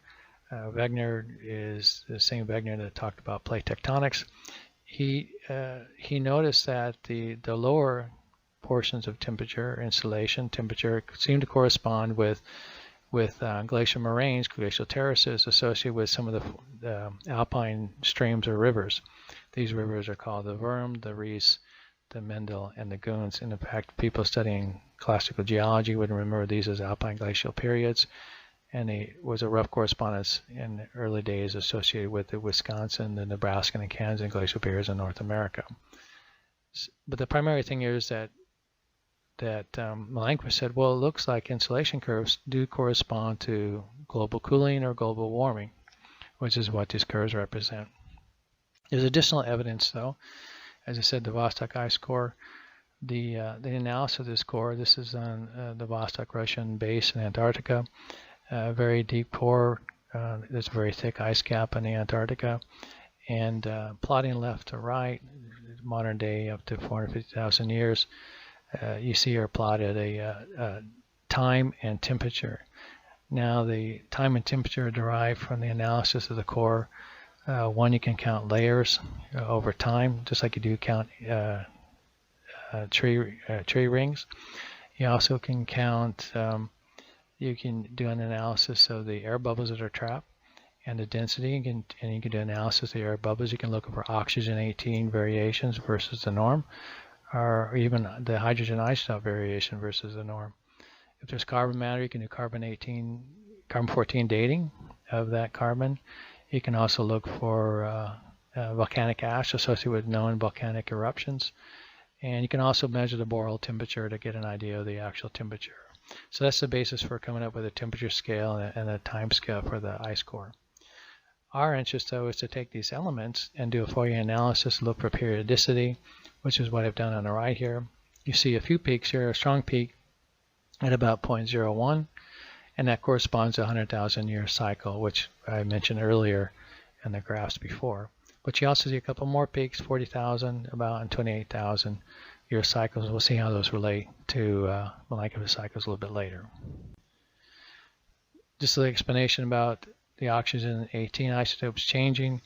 Wegener is the same Wegener that talked about plate tectonics. He noticed that the lower portions of temperature, insolation temperature, seem to correspond with glacial moraines, glacial terraces associated with some of the alpine streams or rivers. These rivers are called the Wurm, the Ries, the Mendel, and the Goons. And in fact, people studying classical geology would remember these as alpine glacial periods. And it was a rough correspondence in the early days associated with the Wisconsin, the Nebraska, and Kansas glacial periods in North America. But the primary thing here is that Milankovic said, well, it looks like insolation curves do correspond to global cooling or global warming, which is what these curves represent. There's additional evidence, though. As I said, the Vostok Ice Core, the analysis of this core, this is on the Vostok Russian base in Antarctica, very deep core. There's a very thick ice cap in the Antarctica, and plotting left to right, modern day up to 450,000 years, you see here plotted a time and temperature. Now the time and temperature are derived from the analysis of the core. One, you can count layers over time, just like you do count tree rings. You also can count, you can do an analysis of the air bubbles that are trapped and the density, and you can do analysis of the air bubbles. You can look for oxygen 18 variations versus the norm, or even the hydrogen isotope variation versus the norm. If there's carbon matter, you can do carbon 14 dating of that carbon. You can also look for volcanic ash associated with known volcanic eruptions. And you can also measure the boreal temperature to get an idea of the actual temperature. So that's the basis for coming up with a temperature scale and a time scale for the ice core. Our interest, though, is to take these elements and do a Fourier analysis, look for periodicity, which is what I've done on the right here. You see a few peaks here, a strong peak at about 0.01, and that corresponds to a 100,000 year cycle, which I mentioned earlier in the graphs before. But you also see a couple more peaks, 40,000 about, and 28,000 year cycles. We'll see how those relate to Milankovic cycles a little bit later. Just the explanation about the oxygen 18 isotopes changing.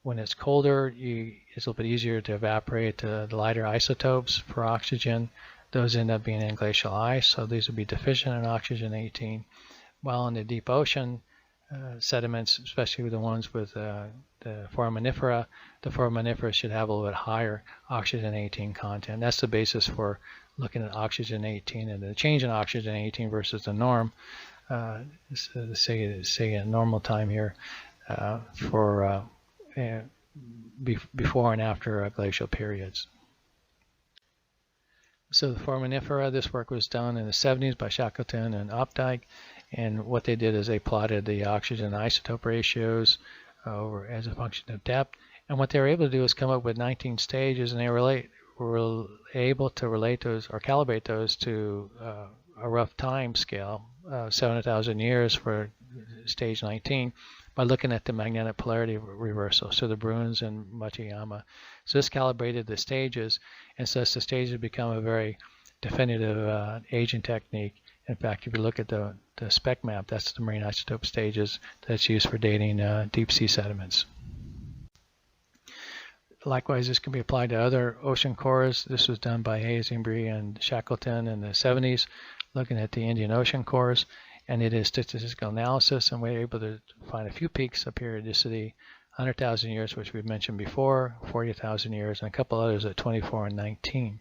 When it's colder, it's a little bit easier to evaporate the lighter isotopes for oxygen. Those end up being in glacial ice, so these will be deficient in oxygen 18. While in the deep ocean, sediments, especially the ones with the foraminifera, the foraminifera should have a little bit higher oxygen 18 content. That's the basis for looking at oxygen 18 and the change in oxygen 18 versus the norm. Say a normal time here for before and after glacial periods. So the foraminifera, this work was done in the 70s by Shackleton and Opdyke, and what they did is they plotted the oxygen isotope ratios over as a function of depth, and what they were able to do is come up with 19 stages, and they were able to relate those or calibrate those to a rough time scale, 700,000 years for stage 19, by looking at the magnetic polarity reversal, so the Bruins and Matsuyama. So this calibrated the stages, and so the stages become a very definitive aging technique. In fact, if you look at the spec map, that's the marine isotope stages that's used for dating deep sea sediments. Likewise, this can be applied to other ocean cores. This was done by Hazenbury and Shackleton in the 70s, looking at the Indian Ocean cores, and it is statistical analysis, and we're able to find a few peaks of periodicity, 100,000 years, which we've mentioned before, 40,000 years, and a couple others at 24 and 19.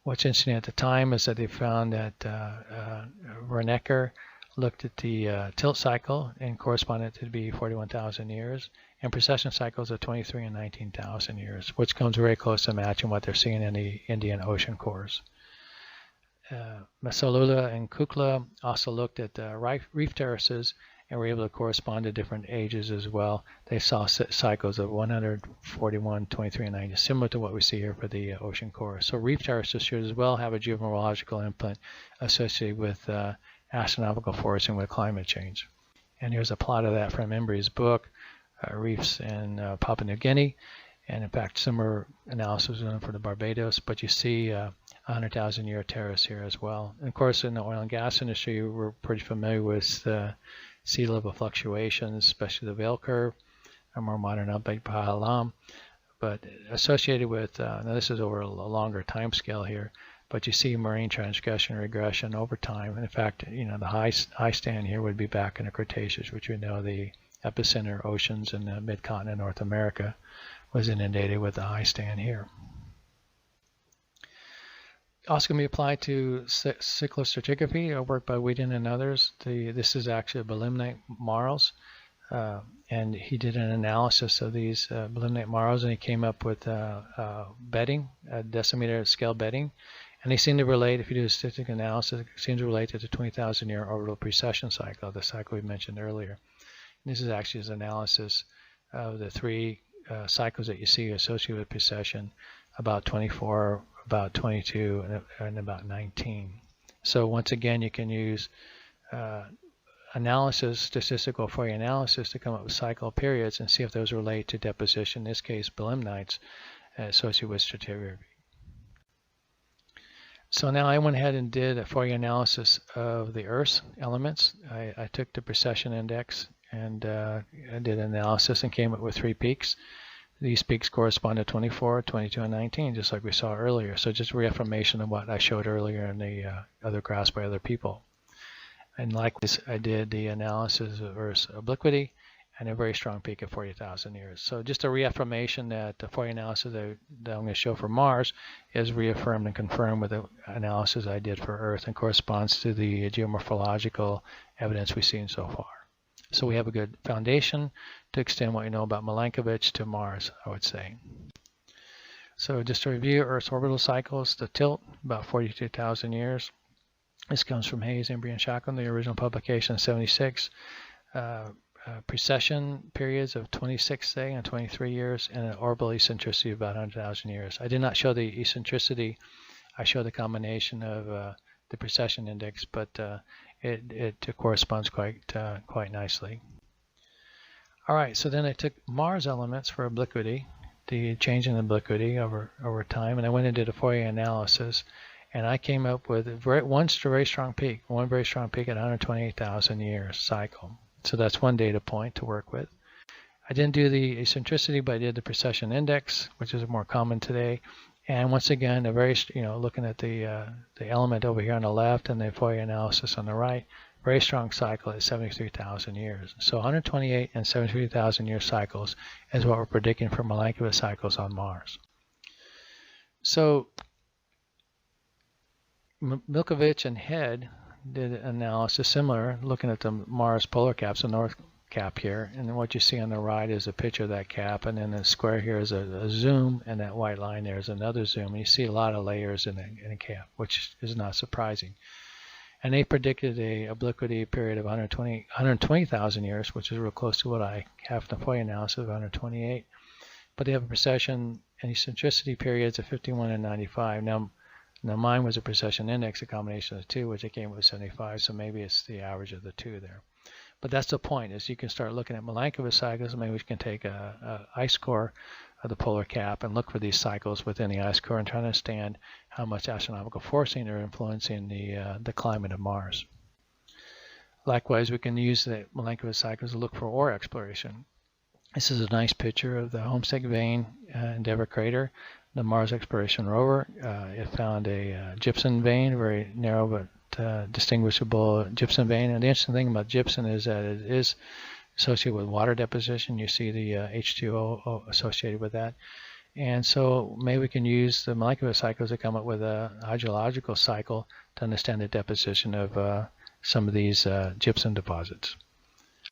What's interesting at the time is that they found that Wernecker looked at the tilt cycle and corresponded to be 41,000 years, and precession cycles of 23 and 19,000 years, which comes very close to matching what they're seeing in the Indian Ocean cores. Masalula and Kukla also looked at reef terraces and were able to correspond to different ages as well. They saw cycles of 141, 23, and 90, similar to what we see here for the ocean core. So reef terraces should as well have a geomorphological input associated with astronomical forcing with climate change. And here's a plot of that from Embry's book, Reefs in Papua New Guinea. And in fact, similar analysis was done for the Barbados, but you see 100,000 year terrace here as well. And of course, in the oil and gas industry, we're pretty familiar with sea level fluctuations, especially the Vail curve, a more modern update by Halam. But associated with, now this is over a longer time scale here, but you see marine transgression regression over time. And in fact, the high stand here would be back in the Cretaceous, which we know the epicenter oceans in the mid-continent North America was inundated with the high stand here. Also can be applied to cyclostratigraphy, a work by Whedon and others. This is actually belemnite marls, and he did an analysis of these belemnite marls, and he came up with bedding, decimeter scale bedding, and they seem to relate, if you do a statistical analysis, it seems to relate to the 20,000 year orbital precession cycle, the cycle we mentioned earlier. And this is actually his analysis of the three cycles that you see associated with precession, about 24, about 22, and about 19. So once again, you can use analysis, statistical Fourier analysis, to come up with cycle periods and see if those relate to deposition, in this case belemnites, associated with stratigraphy. So now I went ahead and did a Fourier analysis of the Earth's elements. I took the precession index and I did an analysis and came up with 3 peaks. these peaks correspond to 24, 22, and 19, just like we saw earlier. So just reaffirmation of what I showed earlier in the other graphs by other people. And likewise, I did the analysis of Earth's obliquity and a very strong peak at 40,000 years. So just a reaffirmation that the Fourier analysis that I'm going to show for Mars is reaffirmed and confirmed with the analysis I did for Earth and corresponds to the geomorphological evidence we've seen so far. So we have a good foundation to extend what you know about Milankovic to Mars, I would say. So just to review Earth's orbital cycles, the tilt, about 42,000 years. This comes from Hayes, Embry, and Shackleton, the original publication in 76. Precession periods of 26 say and 23 years, and an orbital eccentricity of about 100,000 years. I did not show the eccentricity. I showed the combination of the precession index, but it corresponds quite nicely. All right, so then I took Mars elements for obliquity, the change in obliquity over time, and I went and did a Fourier analysis, and I came up with one very strong peak at 128,000 years cycle. So that's one data point to work with. I didn't do the eccentricity, but I did the precession index, which is more common today. And once again, a very, looking at the element over here on the left and the Fourier analysis on the right, very strong cycle at 73,000 years. So 128 and 73,000 year cycles is what we're predicting for Milankovic cycles on Mars. So Milankovic and Head did an analysis similar, looking at the Mars polar caps, the north cap here, and what you see on the right is a picture of that cap, and then the square here is a zoom, and that white line there is another zoom, and you see a lot of layers in a cap, which is not surprising. And they predicted a obliquity period of 120,000 years, which is real close to what I have in the Fourier analysis of 128, but they have a precession and eccentricity periods of 51 and 95. Now mine was a precession index, a combination of the two, which it came with 75, so maybe it's the average of the two there. But that's the point, is you can start looking at Milankovic cycles. Maybe we can take a ice core of the polar cap and look for these cycles within the ice core and try to understand how much astronomical forcing are influencing the climate of Mars. Likewise, we can use the Milankovic cycles to look for ore exploration. This is a nice picture of the Homestake Vein Endeavour crater, the Mars exploration rover. It found a gypsum vein, very narrow but distinguishable gypsum vein. And the interesting thing about gypsum is that it is associated with water deposition. You see the H2O associated with that. And so maybe we can use the Milankovic cycles to come up with a hydrological cycle to understand the deposition of some of these gypsum deposits.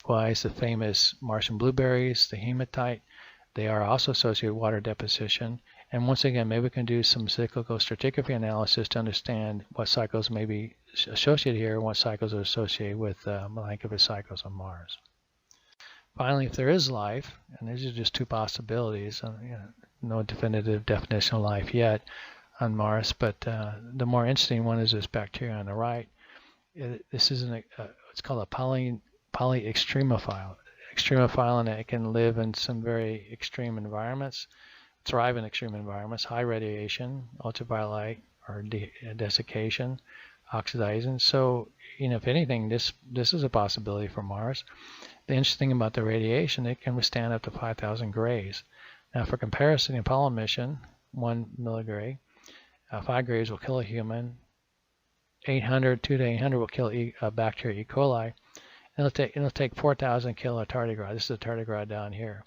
Likewise, the famous Martian blueberries, the hematite, they are also associated with water deposition. And once again, maybe we can do some cyclical stratigraphy analysis to understand what cycles may be associated here and what cycles are associated with Milankovic cycles on Mars. Finally, if there is life, and these are just two possibilities, no definitive definition of life yet on Mars, but the more interesting one is this bacteria on the right. This is it's called a polyextremophile. Extremophile, and it can live in some very extreme environments, thrive in extreme environments, high radiation, ultraviolet or desiccation, oxidizing. So, if anything, this is a possibility for Mars. The interesting thing about the radiation, it can withstand up to 5,000 grays. Now, for comparison, the Apollo mission, 1 milligray, 5 grays will kill a human. 2 to 800 will kill bacteria E. coli. It'll take 4,000 to kill a tardigrade. This is a tardigrade down here.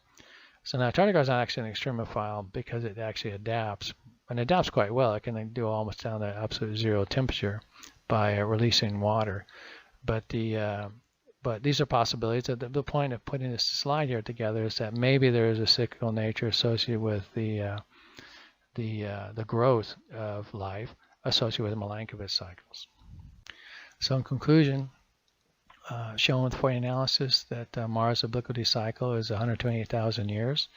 So now tardigrade is not actually an extremophile because it actually adapts, and adapts quite well. It can do almost down to absolute zero temperature by releasing water. But these are possibilities. The point of putting this slide here together is that maybe there is a cyclical nature associated with the growth of life associated with Milankovic cycles. So in conclusion, shown with Fourier analysis that Mars obliquity cycle is 128,000 years,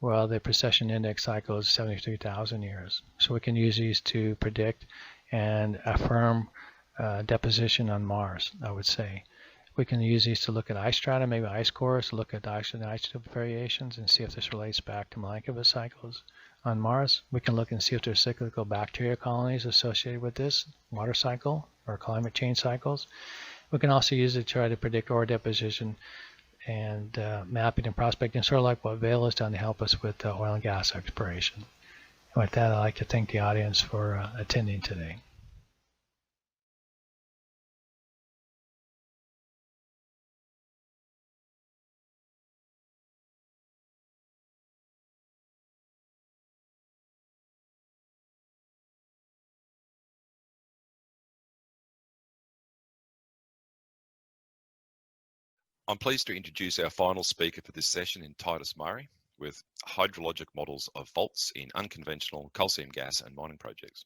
while the precession index cycle is 73,000 years. So we can use these to predict and affirm deposition on Mars, I would say. We can use these to look at ice strata, maybe ice cores, to look at the isotope variations and see if this relates back to Milankovic cycles on Mars. We can look and see if there's cyclical bacteria colonies associated with this water cycle or climate change cycles. We can also use it to try to predict ore deposition and mapping and prospecting, sort of like what Vail has done to help us with oil and gas exploration. And with that, I'd like to thank the audience for attending today. I'm pleased to introduce our final speaker for this session in Titus Murray with hydrologic models of faults in unconventional coal seam gas and mining projects.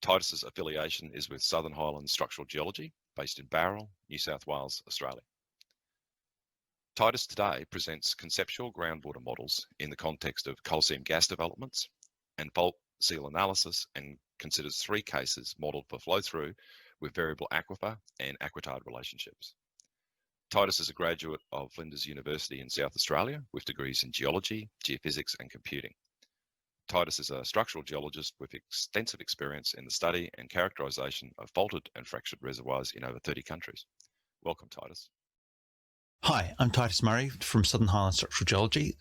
Titus's affiliation is with Southern Highlands Structural Geology, based in Bowral, New South Wales, Australia. Titus today presents conceptual groundwater models in the context of coal seam gas developments and fault seal analysis, and considers 3 cases modelled for flow-through with variable aquifer and aquitard relationships. Titus is a graduate of Flinders University in South Australia with degrees in geology, geophysics and computing. Titus is a structural geologist with extensive experience in the study and characterisation of faulted and fractured reservoirs in over 30 countries. Welcome, Titus. Hi, I'm Titus Murray from Southern Highlands Structural Geology.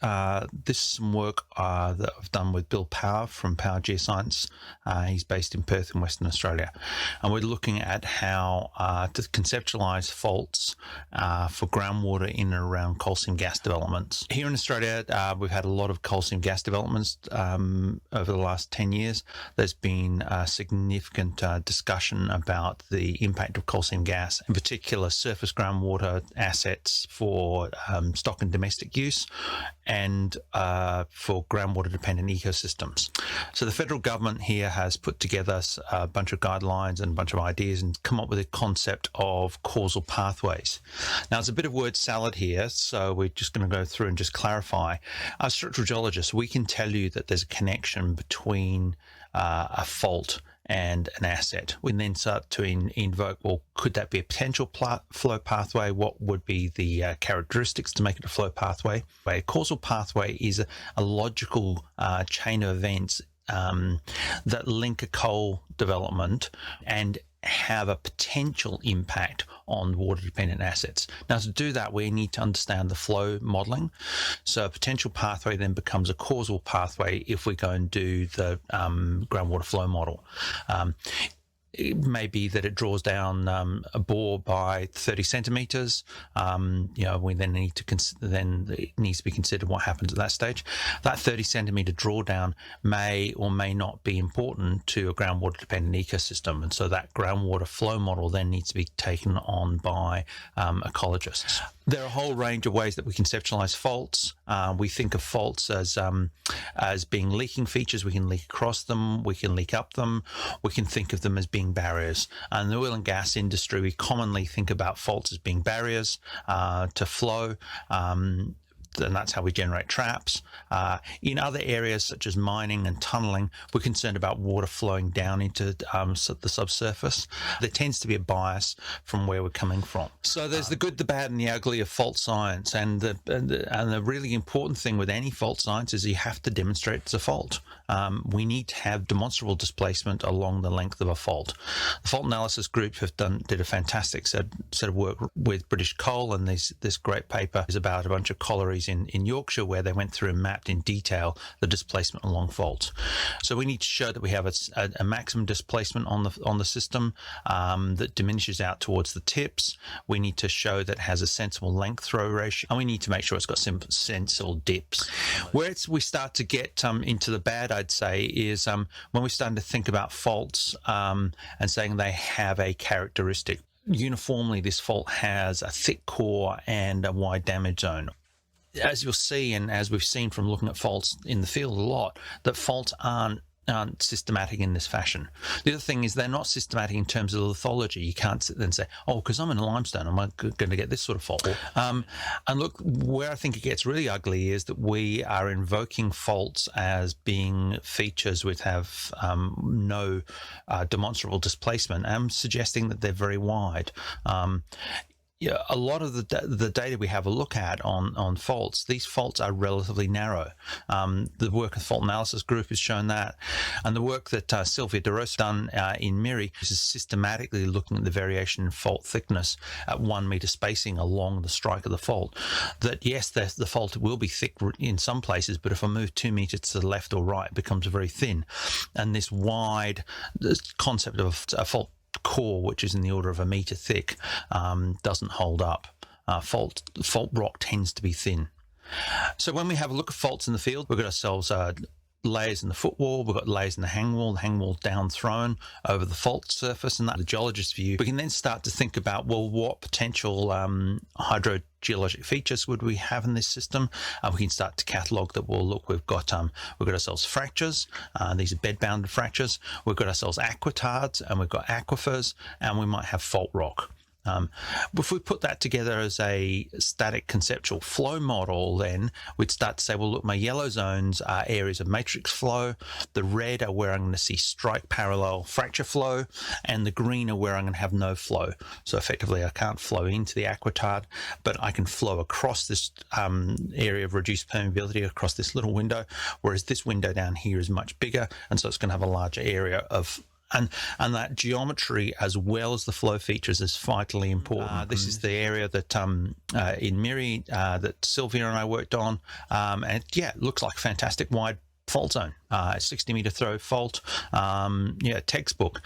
This is some work that I've done with Bill Power from Power Geoscience. He's based in Perth in Western Australia. And we're looking at how to conceptualise faults for groundwater in and around coal seam gas developments. Here in Australia, we've had a lot of coal seam gas developments over the last 10 years. There's been a significant discussion about the impact of coal seam gas, in particular surface groundwater assets for stock and domestic use, and for groundwater dependent ecosystems. So the federal government here has put together a bunch of guidelines and a bunch of ideas and come up with a concept of causal pathways. Now, it's a bit of word salad here, so we're just going to go through and just clarify. As structural geologists, we can tell you that there's a connection between a fault and an asset. We then start to invoke, well, could that be a potential flow pathway? What would be the characteristics to make it a flow pathway? A causal pathway is a logical chain of events that link a coal development and have a potential impact on water-dependent assets. Now, to do that, we need to understand the flow modelling. So a potential pathway then becomes a causal pathway if we go and do the groundwater flow model. It may be that it draws down a bore by 30 centimetres. We then need to it needs to be considered what happens at that stage. That 30 centimetre drawdown may or may not be important to a groundwater dependent ecosystem, and so that groundwater flow model then needs to be taken on by ecologists. There are a whole range of ways that we conceptualise faults. We think of faults as being leaking features. We can leak across them, we can leak up them, we can think of them as being barriers. And in the oil and gas industry, we commonly think about faults as being barriers to flow. And that's how we generate traps. In other areas such as mining and tunneling, we're concerned about water flowing down into the subsurface. There tends to be a bias from where we're coming from. So there's the good, the bad, and the ugly of fault science. And the really important thing with any fault science is you have to demonstrate it's a fault. We need to have demonstrable displacement along the length of a fault. The fault analysis group did a fantastic set of work with British Coal, and this great paper is about a bunch of collieries in Yorkshire where they went through and mapped in detail the displacement along faults. So we need to show that we have a maximum displacement on the system that diminishes out towards the tips. We need to show that it has a sensible length throw ratio, and we need to make sure it's got sensible dips. Where we start to get into the bad, I'd say, is when we're starting to think about faults and saying they have a characteristic. Uniformly, this fault has a thick core and a wide damage zone. As you'll see, and as we've seen from looking at faults in the field a lot, that faults aren't systematic in this fashion. The other thing is they're not systematic in terms of lithology. You can't sit there and say, oh, because I'm in limestone, am I going to get this sort of fault? And look, where I think it gets really ugly is that we are invoking faults as being features which have no demonstrable displacement. I'm suggesting that they're very wide. yeah, a lot of the data we have a look at on faults, these faults are relatively narrow. The work of the Fault Analysis Group has shown that, and the work that Sylvia de Rosa done in MIRI is systematically looking at the variation in fault thickness at 1 meter spacing along the strike of the fault. That yes, the fault will be thick in some places, but if I move 2 meters to the left or right, it becomes very thin. And this concept of a fault core, which is in the order of 1 meter thick, doesn't hold up. Fault rock tends to be thin. So when we have a look at faults in the field, we've got ourselves layers in the footwall, we've got layers in the hangwall down thrown over the fault surface, and that's the geologist's view. We can then start to think about, well, what potential hydrogeologic features would we have in this system? We can start to catalogue that. Well, look, we've got ourselves fractures. These are bed-bounded fractures. We've got ourselves aquitards, and we've got aquifers, and we might have fault rock. If we put that together as a static conceptual flow model, then we'd start to say, well, look, my yellow zones are areas of matrix flow, the red are where I'm going to see strike parallel fracture flow, and the green are where I'm going to have no flow. So effectively I can't flow into the aquitard, but I can flow across this area of reduced permeability across this little window, whereas this window down here is much bigger, and so it's going to have a larger area of and that geometry as well as the flow features is vitally important. This is the area that in MIRI that Sylvia and I worked on, and yeah, it looks like a fantastic wide fault zone, 60 meter throw fault, textbook.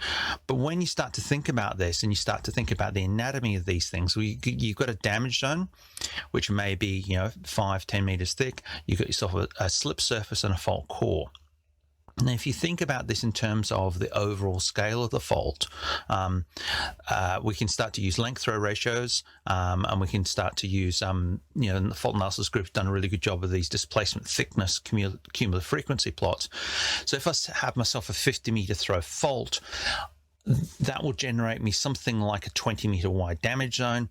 But when you start to think about this and you start to think about the anatomy of these things, you've got a damage zone, which may be 5-10 meters thick. You've got yourself a slip surface and a fault core. Now, if you think about this in terms of the overall scale of the fault, we can start to use length throw ratios, and we can start to use, and the Fault Analysis Group has done a really good job of these displacement thickness cumulative frequency plots. So if I have myself a 50 meter throw fault, that will generate me something like a 20 meter wide damage zone.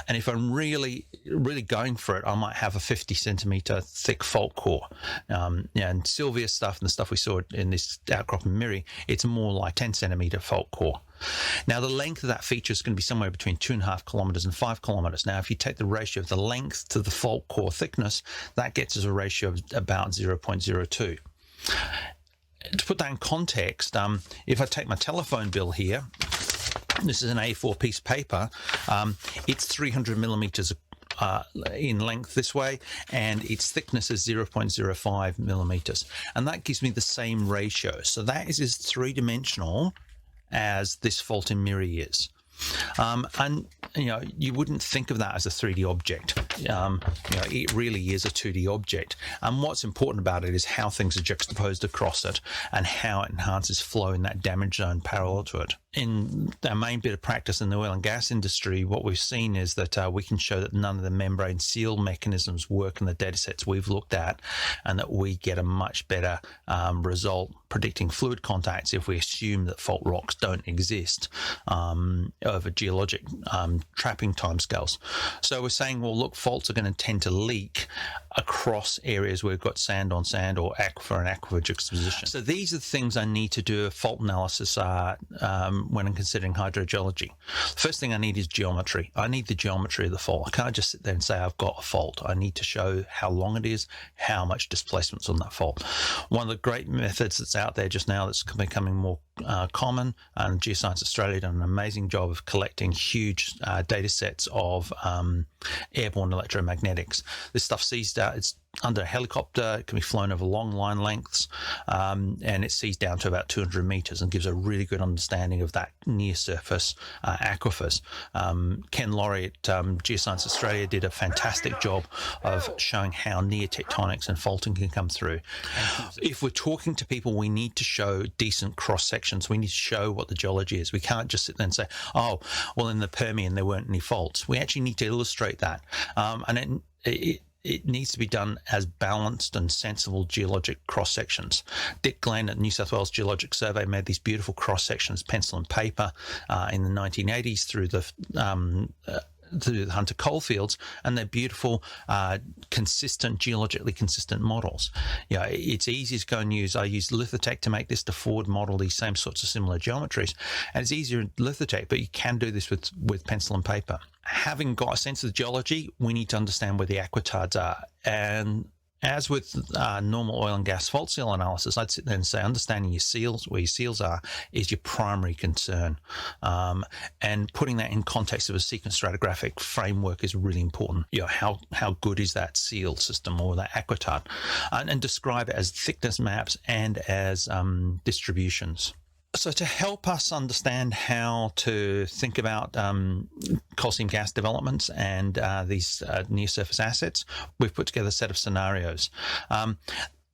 And if I'm really, really going for it, I might have a 50 centimeter thick fault core. And Sylvia's stuff and the stuff we saw in this outcrop in MIRI, it's more like 10 centimeter fault core. Now, the length of that feature is going to be somewhere between 2.5 kilometers and 5 kilometers. Now, if you take the ratio of the length to the fault core thickness, that gets us a ratio of about 0.02. To put that in context, if I take my telephone bill here, this is an A4 piece of paper, it's 300 millimeters in length this way, and its thickness is 0.05 millimeters. And that gives me the same ratio. So that is as three-dimensional as this fault in MIRI is. And you wouldn't think of that as a 3D object. It really is a 2D object. And what's important about it is how things are juxtaposed across it and how it enhances flow in that damage zone parallel to it. In our main bit of practice in the oil and gas industry, what we've seen is that we can show that none of the membrane seal mechanisms work in the data sets we've looked at, and that we get a much better result predicting fluid contacts if we assume that fault rocks don't exist over geologic trapping timescales. So we're saying, well, look, faults are going to tend to leak across areas where we've got sand on sand or aquifer and aquifer juxtaposition. So these are the things I need to do a fault analysis when I'm considering hydrogeology. First thing I need is geometry. I need the geometry of the fault. I can't just sit there and say I've got a fault. I need to show how long it is, how much displacement's on that fault. One of the great methods that's out there just now that's becoming more common, and Geoscience Australia done an amazing job of collecting huge data sets of airborne electromagnetics. This stuff sees it's under a helicopter, it can be flown over long line lengths, and it sees down to about 200 meters and gives a really good understanding of that near surface aquifers. Ken Laurie at Geoscience Australia did a fantastic job of showing how near tectonics and faulting can come through. If we're talking to people, we need to show decent cross sections. We need to show what the geology is. We can't just sit there and say, oh, well, in the Permian there weren't any faults. We actually need to illustrate that, and it needs to be done as balanced and sensible geologic cross sections. Dick Glenn at New South Wales Geologic Survey made these beautiful cross sections, pencil and paper, in the 1980s through the the Hunter coalfields, and they're beautiful, consistent, geologically consistent models. It's easy to go and use. I use Lithotek to make this to forward model these same sorts of similar geometries, and it's easier in Lithotek, but you can do this with pencil and paper. Having got a sense of the geology, we need to understand where the aquatards are. And as with normal oil and gas fault seal analysis, I'd sit there and say understanding your seals, where your seals are, is your primary concern. And putting that in context of a sequence stratigraphic framework is really important. How good is that seal system or that aquatard? And describe it as thickness maps and as distributions. So to help us understand how to think about coal seam gas developments and these near-surface assets, we've put together a set of scenarios.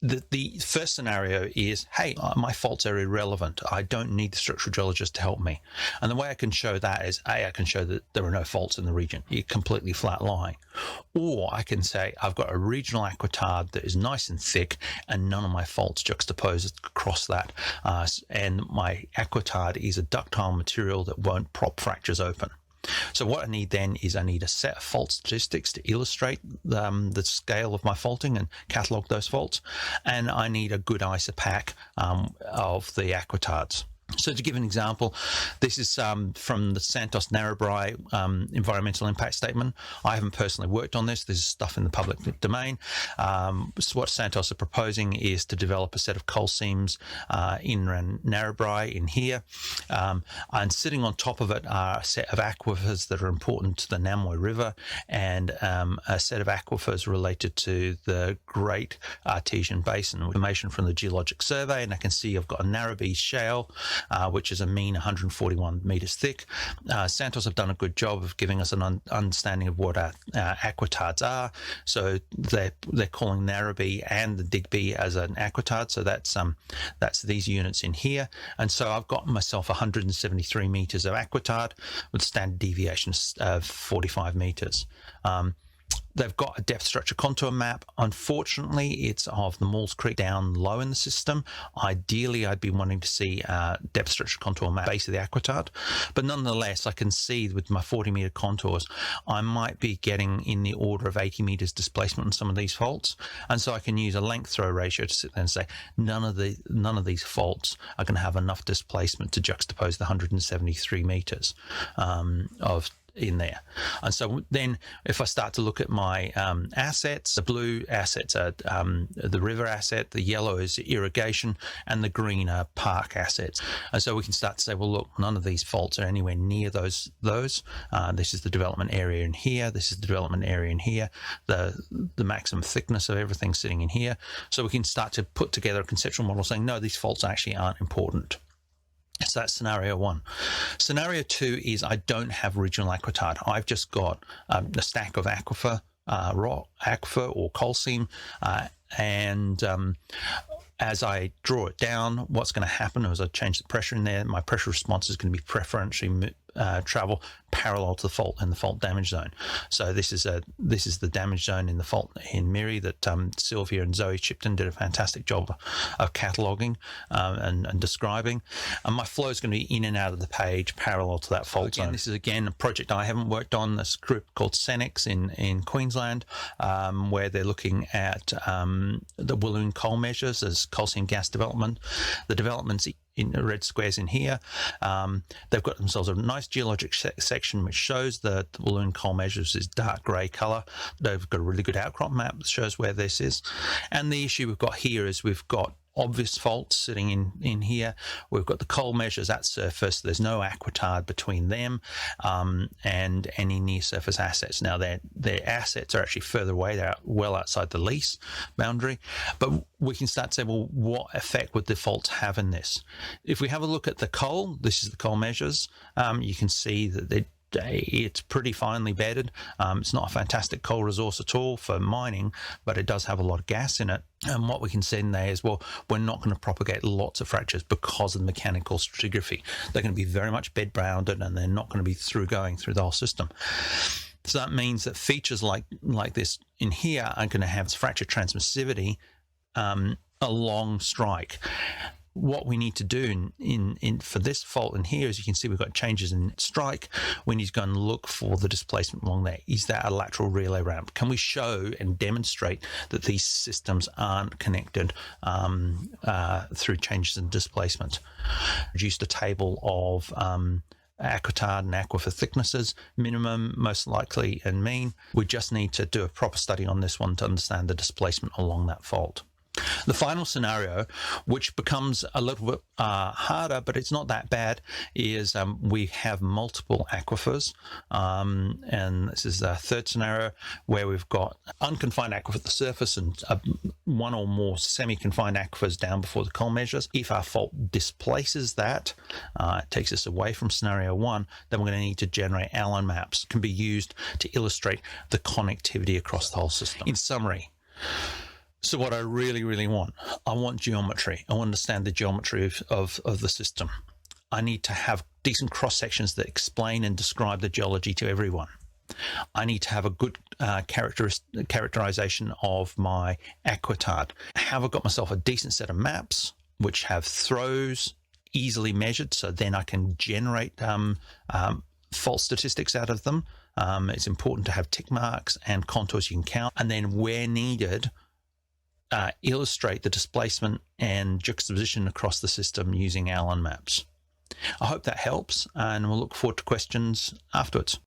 The first scenario is, hey, my faults are irrelevant. I don't need the structural geologist to help me. And the way I can show that is, I can show that there are no faults in the region. You're completely flat lying. Or I can say, I've got a regional aquatard that is nice and thick and none of my faults juxtaposed across that. And my aquatard is a ductile material that won't prop fractures open. So what I need then is I need a set of fault statistics to illustrate the scale of my faulting and catalog those faults. And I need a good ISOPAC of the aquatards. So to give an example, this is from the Santos Narrabri environmental impact statement. I haven't personally worked on this. This is stuff in the public domain. So what Santos are proposing is to develop a set of coal seams in Narrabri in here. And sitting on top of it are a set of aquifers that are important to the Namoi River and a set of aquifers related to the Great Artesian Basin. Information from the Geologic Survey, and I can see I've got a Narrabri shale, which is a mean 141 meters thick. Santos have done a good job of giving us an understanding of what our aquatards are. So they're calling Narrabri and the Digby as an aquatard. So that's these units in here. And so I've got myself 173 meters of aquatard with standard deviations of 45 meters. They've got a depth structure contour map. Unfortunately, it's of the Maules Creek down low in the system. Ideally, I'd be wanting to see a depth structure contour map base of the aquatard. But nonetheless, I can see with my 40-meter contours, I might be getting in the order of 80 meters displacement on some of these faults. And so I can use a length throw ratio to sit there and say, none of these faults are going to have enough displacement to juxtapose the 173 meters of in there. And so then if I start to look at my assets, the blue assets are the river asset, the yellow is irrigation, and the green are park assets. And so we can start to say, well, look, none of these faults are anywhere near those. This is the development area in here. This is the development area in here. The maximum thickness of everything sitting in here. So we can start to put together a conceptual model saying, no, these faults actually aren't important. So that's scenario one. Scenario two is I don't have regional aquatard. I've just got a stack of aquifer, raw aquifer or coal seam, and as I draw it down, what's going to happen is I change the pressure in there. My pressure response is going to be preferentially travel parallel to the fault in the fault damage zone. So this is the damage zone in the fault in Miri that Sylvia and Zoe Chipton did a fantastic job of cataloging and describing. And my flow is going to be in and out of the page parallel to that fault zone. This is again a project I haven't worked on. This group called Senex in Queensland, where they're looking at the Walloon coal measures as coal seam gas development. The developments in the red squares in here. They've got themselves a nice geologic section which shows the Walloon coal measures is dark grey colour. They've got a really good outcrop map that shows where this is. And the issue we've got here is we've got obvious faults sitting in here. We've got the coal measures at surface. There's no aquatard between them and any near surface assets. Now their assets are actually further away. They're well outside the lease boundary, but we can start to say, well, what effect would the faults have in this? If we have a look at the coal, this is the coal measures. You can see that it's pretty finely bedded. It's not a fantastic coal resource at all for mining, but it does have a lot of gas in it. And what we can say in there is, well, we're not going to propagate lots of fractures because of the mechanical stratigraphy. They're going to be very much bed bounded, and they're not going to be going through the whole system. So that means that features like this in here are going to have fracture transmissivity along strike. what we need to do for this fault in here, as you can see, we've got changes in strike. We need to go and look for the displacement along there. Is that a lateral relay ramp? Can we show and demonstrate that these systems aren't connected through changes in displacement? Produced a table of aquitard and aquifer thicknesses, minimum, most likely, and mean. We just need to do a proper study on this one to understand the displacement along that fault. The final scenario, which becomes a little bit harder, but it's not that bad, is we have multiple aquifers. And this is the third scenario where we've got unconfined aquifer at the surface and one or more semi-confined aquifers down before the coal measures. If our fault displaces that, it takes us away from scenario one, then we're going to need to generate Allen maps. Can be used to illustrate the connectivity across the whole system. In summary, so what I really, really want, I want geometry. I want to understand the geometry of the system. I need to have decent cross-sections that explain and describe the geology to everyone. I need to have a good characterization of my aquitard. Have I got myself a decent set of maps which have throws easily measured, so then I can generate fault statistics out of them. It's important to have tick marks and contours you can count, and then where needed, illustrate the displacement and juxtaposition across the system using Allen maps. I hope that helps, and we'll look forward to questions afterwards.